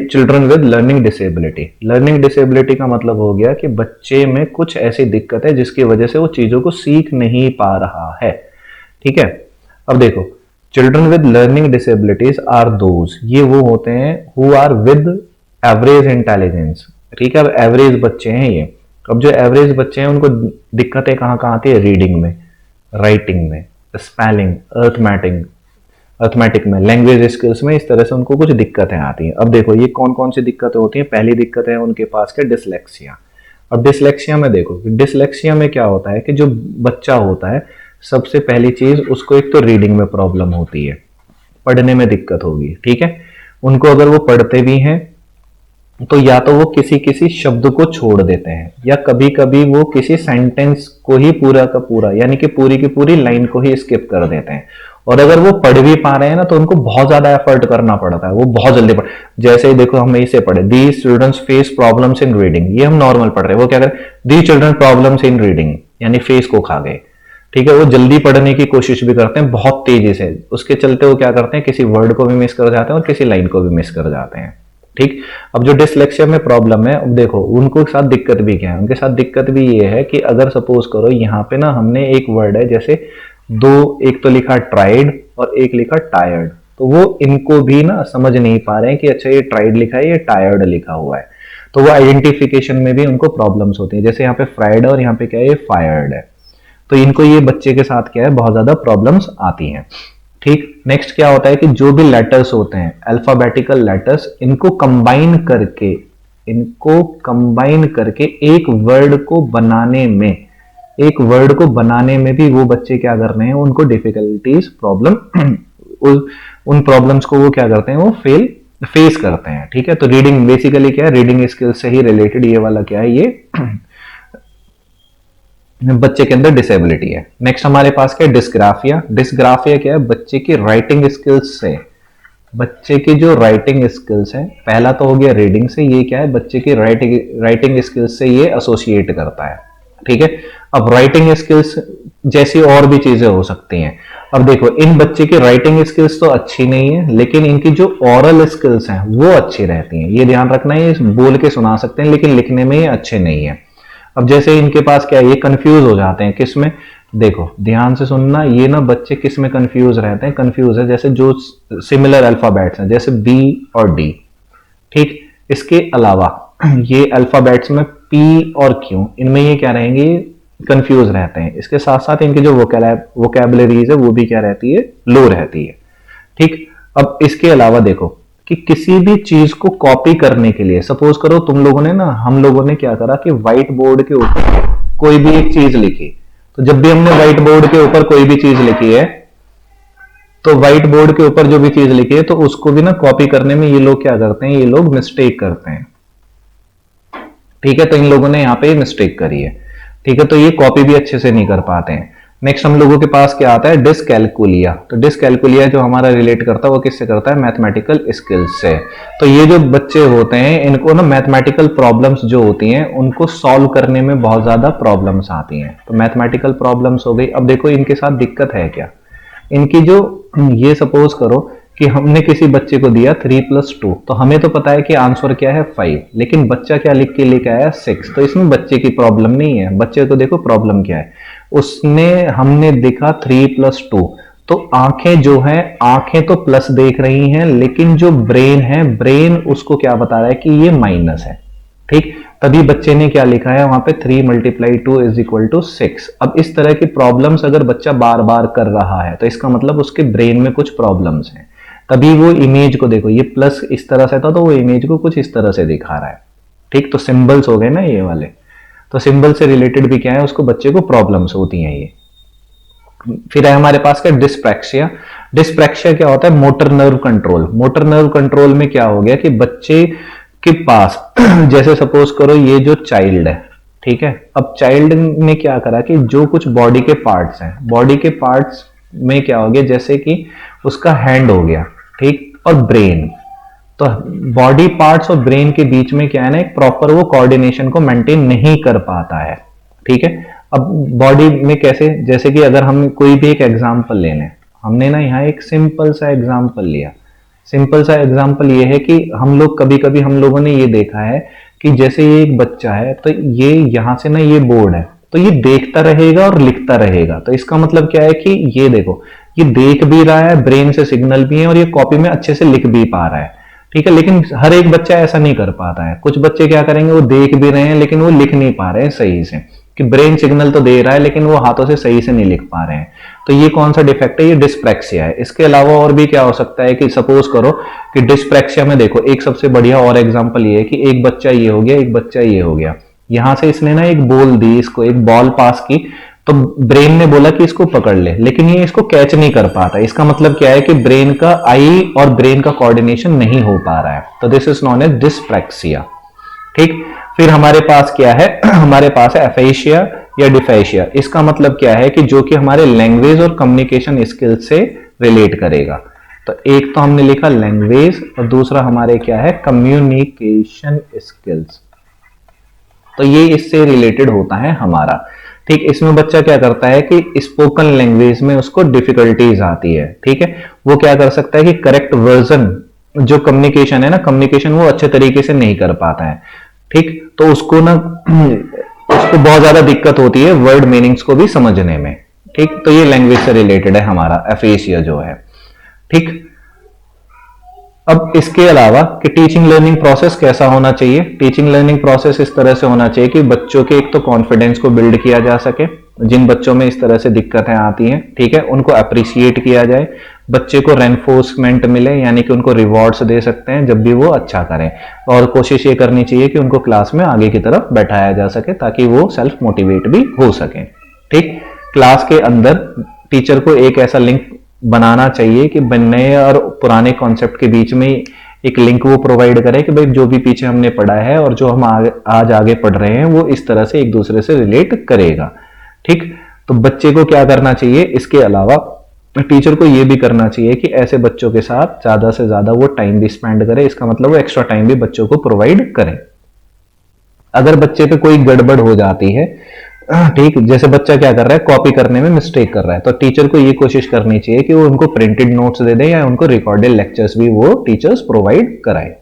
children with learning disability. Learning disability का मतलब हो गया कि बच्चे में कुछ ऐसी दिक्कत है जिसकी वजह से वो चीजों को सीख नहीं पा रहा है। ठीक है, अब देखो children with learning disabilities are those, ये वो होते हैं who are with average intelligence. ठीक है, अब एवरेज बच्चे हैं ये। अब जो एवरेज बच्चे हैं उनको दिक्कतें कहाँ कहाँ आती है, रीडिंग में, राइटिंग में, स्पेलिंग, अर्थमेटिक में, लैंग्वेज स्किल्स में, इस तरह से उनको कुछ दिक्कतें आती हैं। अब देखो ये कौन कौन सी दिक्कतें होती हैं। पहली दिक्कत है उनके पास के डिसलेक्सिया। अब डिसलेक्सिया में देखो, डिसलेक्सिया में क्या होता है कि जो बच्चा होता है सबसे पहली चीज उसको एक तो रीडिंग में प्रॉब्लम होती है, पढ़ने में दिक्कत होगी। ठीक है, उनको अगर वो पढ़ते भी हैं तो या तो वो किसी किसी शब्द को छोड़ देते हैं या कभी कभी वो किसी सेंटेंस को ही पूरा का पूरा यानी कि पूरी की पूरी लाइन को ही स्किप कर देते हैं। और अगर वो पढ़ भी पा रहे हैं ना तो उनको बहुत ज्यादा एफर्ट करना पड़ता है, वो बहुत जल्दी पढ़। जैसे ही देखो हम इसे पढ़े, these students face problems in reading, ये हम नॉर्मल पढ़ रहे हैं, वो क्या करें, these children problems in reading, यानी फेस को खा गए। ठीक है, वो जल्दी पढ़ने की कोशिश भी करते हैं बहुत तेजी से, उसके चलते वो क्या करते हैं, किसी वर्ड को भी मिस कर जाते हैं और किसी लाइन को भी मिस कर जाते हैं। ठीक, अब जो डिसलेक्सिया में प्रॉब्लम है, अब देखो उनको साथ दिक्कत भी क्या है, उनके साथ दिक्कत भी ये है कि अगर सपोज करो यहाँ पे ना हमने एक वर्ड है, जैसे दो, एक तो लिखा ट्राइड और एक लिखा टायर्ड, तो वो इनको भी ना समझ नहीं पा रहे हैं कि अच्छा ये ट्राइड लिखा है, ये टायर्ड लिखा हुआ है, तो वो आइडेंटिफिकेशन में भी उनको प्रॉब्लम्स होती है। जैसे यहाँ पे फ्राइड और यहाँ पे क्या है, ये फायर्ड है, तो इनको ये बच्चे के साथ क्या है, बहुत ज्यादा प्रॉब्लम्स आती हैं। ठीक, नेक्स्ट क्या होता है कि जो भी लेटर्स होते हैं, अल्फाबेटिकल लेटर्स, इनको कंबाइन करके एक वर्ड को बनाने में भी वो बच्चे क्या कर रहे हैं, उनको डिफिकल्टीज, प्रॉब्लम उन प्रॉब्लम्स को वो क्या करते हैं, वो फेस करते हैं। ठीक है, तो रीडिंग बेसिकली क्या है, रीडिंग स्किल्स से ही रिलेटेड ये वाला क्या है, ये बच्चे के अंदर डिसेबिलिटी है। नेक्स्ट हमारे पास क्या है, डिस्ग्राफिया। डिस्ग्राफिया क्या है, बच्चे की राइटिंग स्किल्स से, बच्चे की जो राइटिंग स्किल्स है, पहला तो हो गया रीडिंग से, ये क्या है, बच्चे की राइटिंग स्किल्स से ये एसोसिएट करता है। ठीक है, अब राइटिंग स्किल्स जैसी और भी चीजें हो सकती हैं। अब देखो इन बच्चे की राइटिंग स्किल्स तो अच्छी नहीं है, लेकिन इनकी जो ओरल स्किल्स हैं वो अच्छी रहती हैं, ये ध्यान रखना है, ये बोल के सुना सकते हैं लेकिन लिखने में ये अच्छे नहीं है। अब जैसे इनके पास क्या है, ये कंफ्यूज हो जाते हैं किसमें, देखो ध्यान से सुनना, ये ना बच्चे किस में कंफ्यूज रहते हैं, कंफ्यूज है जैसे जो सिमिलर अल्फाबेट्स हैं, जैसे बी और डी। ठीक, इसके अलावा ये अल्फाबेट्स में पी और क्यू, इनमें ये क्या रहेंगे, कंफ्यूज रहते हैं। इसके साथ साथ इनकी जो वोकैबुलरीज है वो भी क्या रहती है, लो रहती है। ठीक, अब इसके अलावा देखो कि किसी भी चीज को कॉपी करने के लिए, सपोज करो तुम लोगों ने ना, हम लोगों ने क्या करा कि व्हाइट बोर्ड के ऊपर कोई भी एक चीज लिखी, तो जब भी हमने व्हाइट बोर्ड के ऊपर कोई भी चीज लिखी है, तो व्हाइट बोर्ड के ऊपर जो भी चीज लिखी है, तो उसको भी ना कॉपी करने में ये लोग क्या करते हैं, ये लोग मिस्टेक करते हैं। ठीक है, तो इन लोगों ने यहाँ पे मिस्टेक करी है। ठीक है, तो ये कॉपी भी अच्छे से नहीं कर पाते हैं। नेक्स्ट हम लोगों के पास क्या आता है, डिसकैलकुलिया। तो डिसकैलकुलिया जो हमारा रिलेट करता है वो किससे करता है, मैथमेटिकल स्किल्स से। तो ये जो बच्चे होते हैं इनको ना मैथमेटिकल प्रॉब्लम्स जो होती हैं उनको सॉल्व करने में बहुत ज्यादा प्रॉब्लम्स आती हैं। तो मैथमेटिकल प्रॉब्लम्स हो गई। अब देखो इनके साथ दिक्कत है क्या, इनकी जो, ये सपोज करो कि हमने किसी बच्चे को दिया 3+2, तो हमें तो पता है कि आंसर क्या है 5, लेकिन बच्चा क्या लिख के लेके आया 6। तो इसमें बच्चे की प्रॉब्लम नहीं है, बच्चे को देखो प्रॉब्लम क्या है, उसने, हमने देखा 3+2, तो आंखें जो है, आंखें तो प्लस देख रही हैं, लेकिन जो ब्रेन है, ब्रेन उसको क्या बता रहा है कि ये माइनस है। ठीक, तभी बच्चे ने क्या लिखा है वहां पे 3 × 2 = 6। अब इस तरह की प्रॉब्लम्स अगर बच्चा बार बार कर रहा है तो इसका मतलब उसके ब्रेन में कुछ प्रॉब्लम्स हैं। तभी वो इमेज को देखो, ये प्लस इस तरह से था तो वो इमेज को कुछ इस तरह से दिखा रहा है। ठीक, तो सिंबल्स हो गए ना ये वाले, तो सिंबल से रिलेटेड भी क्या है, उसको बच्चे को प्रॉब्लम्स होती हैं ये। फिर है हमारे पास क्या, डिस्प्रैक्सिया। डिस्प्रैक्सिया क्या होता है, motor nerve control. Motor nerve control में क्या हो गया कि बच्चे के पास जैसे सपोज करो ये जो चाइल्ड है, ठीक है, अब चाइल्ड ने क्या करा कि जो कुछ बॉडी के पार्ट्स हैं, बॉडी के पार्ट्स में क्या हो गया, जैसे कि उसका हैंड हो गया, ठीक, और ब्रेन, तो बॉडी पार्ट्स और ब्रेन के बीच में क्या है ना, एक प्रॉपर वो कोऑर्डिनेशन को मेंटेन नहीं कर पाता है। ठीक है, अब बॉडी में कैसे, जैसे कि अगर हम कोई भी एक एग्जांपल ले लें, हमने ना यहाँ एक सिंपल सा एग्जांपल लिया। सिंपल सा एग्जांपल ये है कि हम लोग कभी कभी हम लोगों ने ये देखा है कि जैसे ये एक बच्चा है, तो ये यहां से ना ये बोर्ड है, तो ये देखता रहेगा और लिखता रहेगा। तो इसका मतलब क्या है कि ये देखो, ये देख भी रहा है, ब्रेन से सिग्नल भी है, और ये कॉपी में अच्छे से लिख भी पा रहा है। ठीक है, लेकिन हर एक बच्चा ऐसा नहीं कर पाता है। कुछ बच्चे क्या करेंगे, वो देख भी रहे हैं लेकिन वो लिख नहीं पा रहे हैं सही से, कि ब्रेन सिग्नल तो दे रहा है लेकिन वो हाथों से सही से नहीं लिख पा रहे हैं। तो ये कौन सा डिफेक्ट है, ये डिस्प्रैक्सिया है। इसके अलावा और भी क्या हो सकता है कि सपोज करो कि डिस्प्रैक्सिया में देखो एक सबसे बढ़िया और एग्जांपल ये है कि एक बच्चा ये हो गया, एक बच्चा ये हो गया, यहां से इसने ना एक बॉल दी, इसको एक बॉल पास की, तो ब्रेन ने बोला कि इसको पकड़ ले, लेकिन ये इसको कैच नहीं कर पाता। इसका मतलब क्या है कि ब्रेन का आई और ब्रेन का कोऑर्डिनेशन नहीं हो पा रहा है। तो this is known as dyspraxia. ठीक, फिर हमारे पास क्या है, हमारे पास है एफेशिया या डिफेशिया। इसका मतलब क्या है कि जो कि हमारे लैंग्वेज और कम्युनिकेशन स्किल से रिलेट करेगा। तो एक तो हमने लिखा लैंग्वेज और दूसरा हमारे क्या है, कम्युनिकेशन स्किल्स। तो ये इससे रिलेटेड होता है हमारा। ठीक, इसमें बच्चा क्या करता है कि स्पोकन लैंग्वेज में उसको डिफिकल्टीज आती है। ठीक है, वो क्या कर सकता है कि करेक्ट वर्जन जो कम्युनिकेशन है ना, कम्युनिकेशन वो अच्छे तरीके से नहीं कर पाता है। ठीक, तो उसको ना उसको बहुत ज्यादा दिक्कत होती है वर्ड मीनिंग्स को भी समझने में। ठीक, तो ये लैंग्वेज से रिलेटेड है हमारा एफेसिया जो है। ठीक, अब इसके अलावा कि टीचिंग लर्निंग प्रोसेस कैसा होना चाहिए। टीचिंग लर्निंग प्रोसेस इस तरह से होना चाहिए कि बच्चों के एक तो कॉन्फिडेंस को बिल्ड किया जा सके, जिन बच्चों में इस तरह से दिक्कतें आती हैं। ठीक है, उनको अप्रिशिएट किया जाए, बच्चे को रेनफोर्समेंट मिले, यानी कि उनको रिवॉर्ड्स दे सकते हैं जब भी वो अच्छा करें, और कोशिश ये करनी चाहिए कि उनको क्लास में आगे की तरफ बैठाया जा सके ताकि वो सेल्फ मोटिवेट भी हो सके। ठीक, क्लास के अंदर टीचर को एक ऐसा लिंक बनाना चाहिए कि नए और पुराने कॉन्सेप्ट के बीच में एक लिंक वो प्रोवाइड करे कि भाई जो भी पीछे हमने पढ़ा है और जो हम आज आगे पढ़ रहे हैं वो इस तरह से एक दूसरे से रिलेट करेगा। ठीक, तो बच्चे को क्या करना चाहिए, इसके अलावा टीचर को ये भी करना चाहिए कि ऐसे बच्चों के साथ ज्यादा से ज्यादा वो टाइम भी स्पेंड करे। इसका मतलब वो एक्स्ट्रा टाइम भी बच्चों को प्रोवाइड करें। अगर बच्चे पे कोई गड़बड़ हो जाती है, ठीक, जैसे बच्चा क्या कर रहा है, कॉपी करने में मिस्टेक कर रहा है, तो टीचर को ये कोशिश करनी चाहिए कि वो उनको प्रिंटेड नोट्स दे दे या उनको रिकॉर्डेड लेक्चर्स भी वो टीचर्स प्रोवाइड कराए।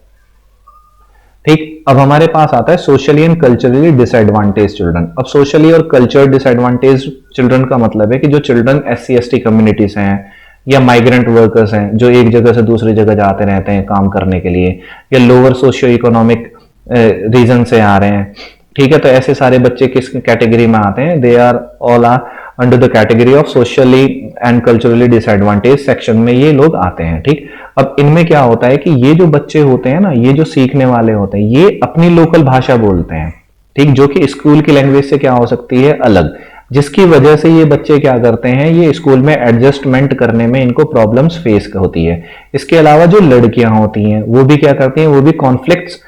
ठीक, अब हमारे पास आता है socially and culturally disadvantage children. अब सोशली और कल्चर डिसएडवांटेज चिल्ड्रन का मतलब है कि जो चिल्ड्रन SC ST कम्युनिटीज हैं या माइग्रेंट वर्कर्स हैं जो एक जगह से दूसरी जगह जाते रहते हैं काम करने के लिए, या लोअर सोशियो इकोनॉमिक रीजन से आ रहे हैं। ठीक है, तो ऐसे सारे बच्चे किस कैटेगरी में आते हैं, they are all are under the category of socially and culturally disadvantage section में ये लोग आते हैं। ठीक, अब इनमें क्या होता है कि ये जो बच्चे होते हैं ना, ये जो सीखने वाले होते हैं, ये अपनी लोकल भाषा बोलते हैं। ठीक, जो कि स्कूल की लैंग्वेज से क्या हो सकती है, अलग, जिसकी वजह से ये बच्चे क्या करते हैं, ये स्कूल में एडजस्टमेंट करने में इनको प्रॉब्लम्स फेस होती है। इसके अलावा जो लड़कियां होती हैं वो भी क्या करती हैं, वो भी कॉन्फ्लिक्ट्स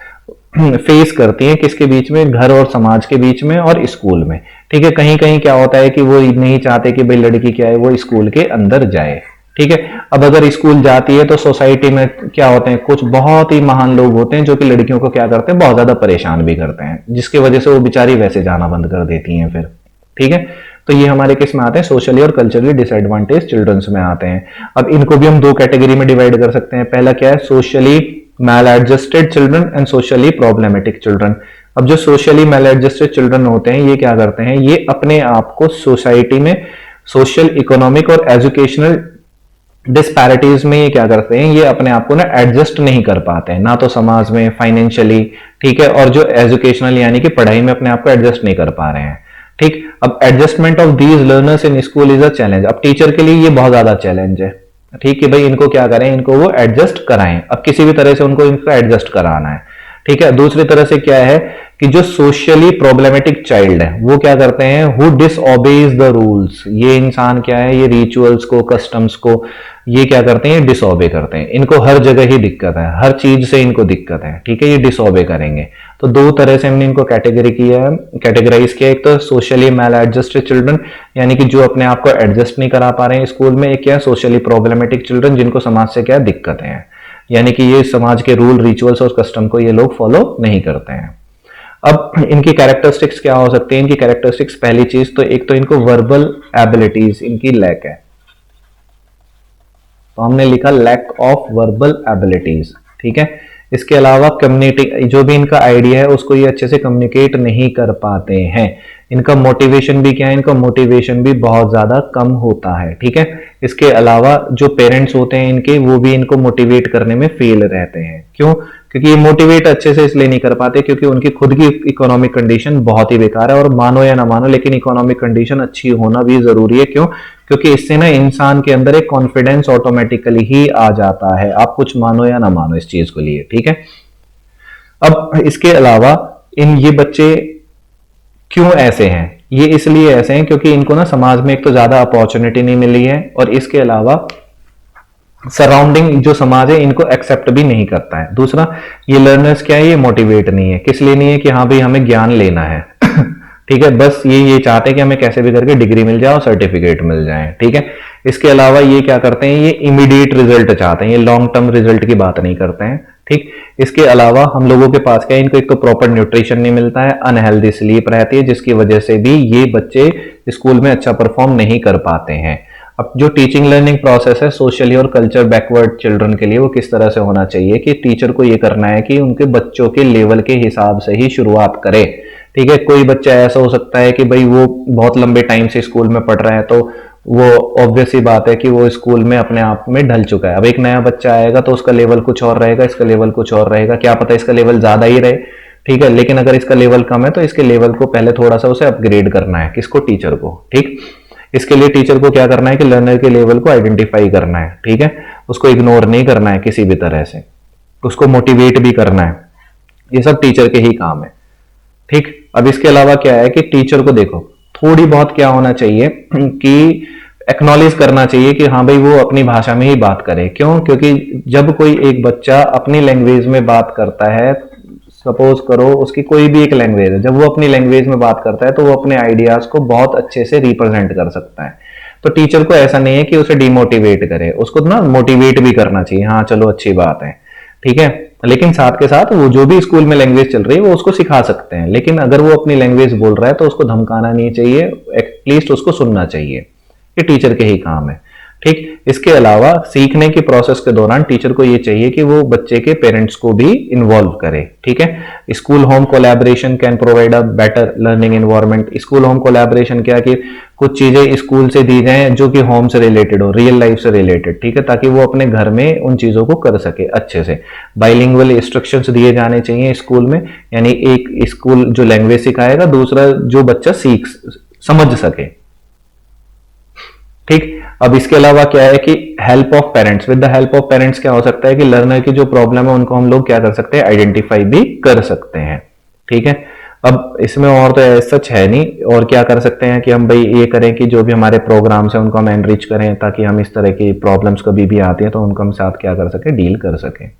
फेस करती हैं, किसके बीच में, घर और समाज के बीच में और स्कूल में। ठीक है, कहीं कहीं क्या होता है कि वो नहीं चाहते कि भाई लड़की क्या है वो स्कूल के अंदर जाए। ठीक है, अब अगर स्कूल जाती है तो सोसाइटी में क्या होते हैं, कुछ बहुत ही महान लोग होते हैं जो कि लड़कियों को क्या करते हैं, बहुत ज्यादा परेशान भी करते हैं, जिसकी वजह से वो बेचारी वैसे जाना बंद कर देती हैं फिर। ठीक है, तो ये हमारे किस में आते हैं, सोशली और कल्चरली डिसएडवांटेज चिल्ड्रंस में आते हैं। अब इनको भी हम दो कैटेगरी में डिवाइड कर सकते हैं। पहला क्या है, socially maladjusted children and socially problematic children. अब जो सोशली मैल एडजस्टेड चिल्ड्रन होते हैं ये क्या करते हैं, ये अपने आप को सोसाइटी में सोशल इकोनॉमिक और एजुकेशनल डिस्पैरिटीज में ये क्या करते हैं, ये अपने आप को ना एडजस्ट नहीं कर पाते हैं, ना तो समाज में, फाइनेंशियली, ठीक है, और जो एजुकेशनल यानी कि पढ़ाई में अपने आप को एडजस्ट नहीं कर पा रहे हैं। ठीक, अब adjustment of these learners in school is a challenge. अब टीचर के लिए ये बहुत ज्यादा चैलेंज है। ठीक है भाई, इनको क्या करें, इनको वो एडजस्ट कराएं, अब किसी भी तरह से उनको इनको एडजस्ट कराना है। ठीक है, दूसरी तरह से क्या है कि जो सोशली प्रॉब्लमेटिक चाइल्ड है वो क्या करते हैं, हु डिसओबेज द रूल्स। ये इंसान क्या है, ये रिचुअल्स को, कस्टम्स को ये क्या करते हैं, डिसओबे करते हैं। इनको हर जगह ही दिक्कत है, हर चीज से इनको दिक्कत है। ठीक है, ये डिसओबे करेंगे। तो दो तरह से हमने इनको कैटेगरी किया है, कैटेगराइज किया। एक तो सोशली मैल एडजस्टेड चिल्ड्रन, यानी कि जो अपने आप को एडजस्ट नहीं करा पा रहे हैं स्कूल में। एक क्या है, सोशली प्रॉब्लमेटिक चिल्ड्रन, जिनको समाज से क्या दिक्कतें हैं, यानी कि ये समाज के रूल, रिचुअल्स और कस्टम को ये लोग फॉलो नहीं करते हैं। अब इनकी कैरेक्टरिस्टिक्स क्या हो सकती है, इनकी कैरेक्टरिस्टिक्स पहली चीज तो एक तो इनको वर्बल एबिलिटीज इनकी लैक है, तो हमने लिखा लैक ऑफ वर्बल एबिलिटीज। ठीक है, इसके अलावा कम्युनिटी, जो भी इनका आइडिया है उसको ये अच्छे से कम्युनिकेट नहीं कर पाते हैं। इनका मोटिवेशन भी क्या है, इनका मोटिवेशन भी बहुत ज्यादा कम होता है। ठीक है, इसके अलावा जो पेरेंट्स होते हैं इनके, वो भी इनको मोटिवेट करने में फेल रहते हैं। क्यों, क्योंकि ये मोटिवेट अच्छे से इसलिए नहीं कर पाते क्योंकि उनकी खुद की इकोनॉमिक कंडीशन बहुत ही बेकार है। और मानो या ना मानो, लेकिन इकोनॉमिक कंडीशन अच्छी होना भी जरूरी है। क्यों, क्योंकि इससे ना इंसान के अंदर एक कॉन्फिडेंस ऑटोमेटिकली ही आ जाता है, आप कुछ मानो या ना मानो इस चीज को लिए। ठीक है, अब इसके अलावा ये बच्चे क्यों ऐसे हैं, ये इसलिए ऐसे हैं क्योंकि इनको ना समाज में एक तो ज्यादा अपॉर्चुनिटी नहीं मिली है, और इसके अलावा सराउंडिंग जो समाज है इनको एक्सेप्ट भी नहीं करता है। दूसरा, ये लर्नर्स क्या है, ये मोटिवेट नहीं है। किस लिए नहीं है, कि हाँ भाई हमें ज्ञान लेना है। ठीक है, बस ये चाहते हैं कि हमें कैसे भी करके डिग्री मिल जाए और सर्टिफिकेट मिल जाए। ठीक है, इसके अलावा ये क्या करते हैं, ये इमीडिएट रिजल्ट चाहते हैं, ये लॉन्ग टर्म रिजल्ट की बात नहीं करते हैं। ठीक, इसके अलावा हम लोगों के पास क्या है, इनको एक तो प्रॉपर न्यूट्रिशन नहीं मिलता है, अनहेल्दी स्लीप रहती है, जिसकी वजह से भी ये बच्चे स्कूल में अच्छा परफॉर्म नहीं कर पाते हैं। अब जो टीचिंग लर्निंग प्रोसेस है सोशली और कल्चर बैकवर्ड चिल्ड्रन के लिए, वो किस तरह से होना चाहिए कि टीचर को ये करना है कि उनके बच्चों के लेवल के हिसाब से ही शुरुआत करे। ठीक है, कोई बच्चा ऐसा हो सकता है कि भाई वो बहुत लंबे टाइम से स्कूल में पढ़ रहा है, तो वो ऑब्वियस ही बात है कि वो स्कूल में अपने आप में ढल चुका है। अब एक नया बच्चा आएगा तो उसका लेवल कुछ और रहेगा, इसका लेवल कुछ और रहेगा, क्या पता इसका लेवल ज्यादा ही रहे। ठीक है, लेकिन अगर इसका लेवल कम है तो इसके लेवल को पहले थोड़ा सा उसे अपग्रेड करना है, किसको, टीचर को। ठीक, इसके लिए टीचर को क्या करना है कि लर्नर के लेवल को आइडेंटिफाई करना है। ठीक है, उसको इग्नोर नहीं करना है किसी भी तरह से, उसको मोटिवेट भी करना है, ये सब टीचर के ही काम है। ठीक, अब इसके अलावा क्या है कि टीचर को देखो थोड़ी बहुत क्या होना चाहिए कि एक्नॉलेज करना चाहिए कि हाँ भाई वो अपनी भाषा में ही बात करे। क्यों? क्योंकि जब कोई एक बच्चा अपनी लैंग्वेज में बात करता है, सपोज करो उसकी कोई भी एक लैंग्वेज है, जब वो अपनी लैंग्वेज में बात करता है तो वो अपने आइडियाज को बहुत अच्छे से रिप्रेजेंट कर सकता है। तो टीचर को ऐसा नहीं है कि उसे डिमोटिवेट करे, उसको ना मोटिवेट भी करना चाहिए, हाँ चलो अच्छी बात है। ठीक है, लेकिन साथ के साथ वो जो भी स्कूल में लैंग्वेज चल रही है वो उसको सिखा सकते हैं, लेकिन अगर वो अपनी लैंग्वेज बोल रहा है तो उसको धमकाना नहीं चाहिए, एटलीस्ट उसको सुनना चाहिए। ये टीचर के ही काम है। ठीक, इसके अलावा सीखने की प्रोसेस के दौरान टीचर को ये चाहिए कि वो बच्चे के पेरेंट्स को भी इन्वॉल्व करे। ठीक है, school home collaboration can provide a better learning environment. School home collaboration क्या कि कुछ चीजें स्कूल से दी जाएं जो कि होम से रिलेटेड हो, रियल लाइफ से रिलेटेड। ठीक है, ताकि वो अपने घर में उन चीजों को कर सके अच्छे से। बाइलिंगुअल इंस्ट्रक्शंस दिए जाने चाहिए स्कूल में, यानी एक स्कूल जो लैंग्वेज सिखाएगा, दूसरा जो बच्चा सीख समझ सके। ठीक, अब इसके अलावा क्या है कि help of parents, with the help of parents क्या हो सकता है कि लर्नर की जो प्रॉब्लम है उनको हम लोग क्या कर सकते हैं, आइडेंटिफाई भी कर सकते हैं। ठीक है, अब इसमें और तो सच है नहीं, और क्या कर सकते हैं कि हम भाई ये करें कि जो भी हमारे प्रोग्राम्स हैं उनको हम एनरिच करें, ताकि हम इस तरह की प्रॉब्लम्स कभी भी आती हैं तो उनको हम साथ क्या कर सके, डील कर सकें।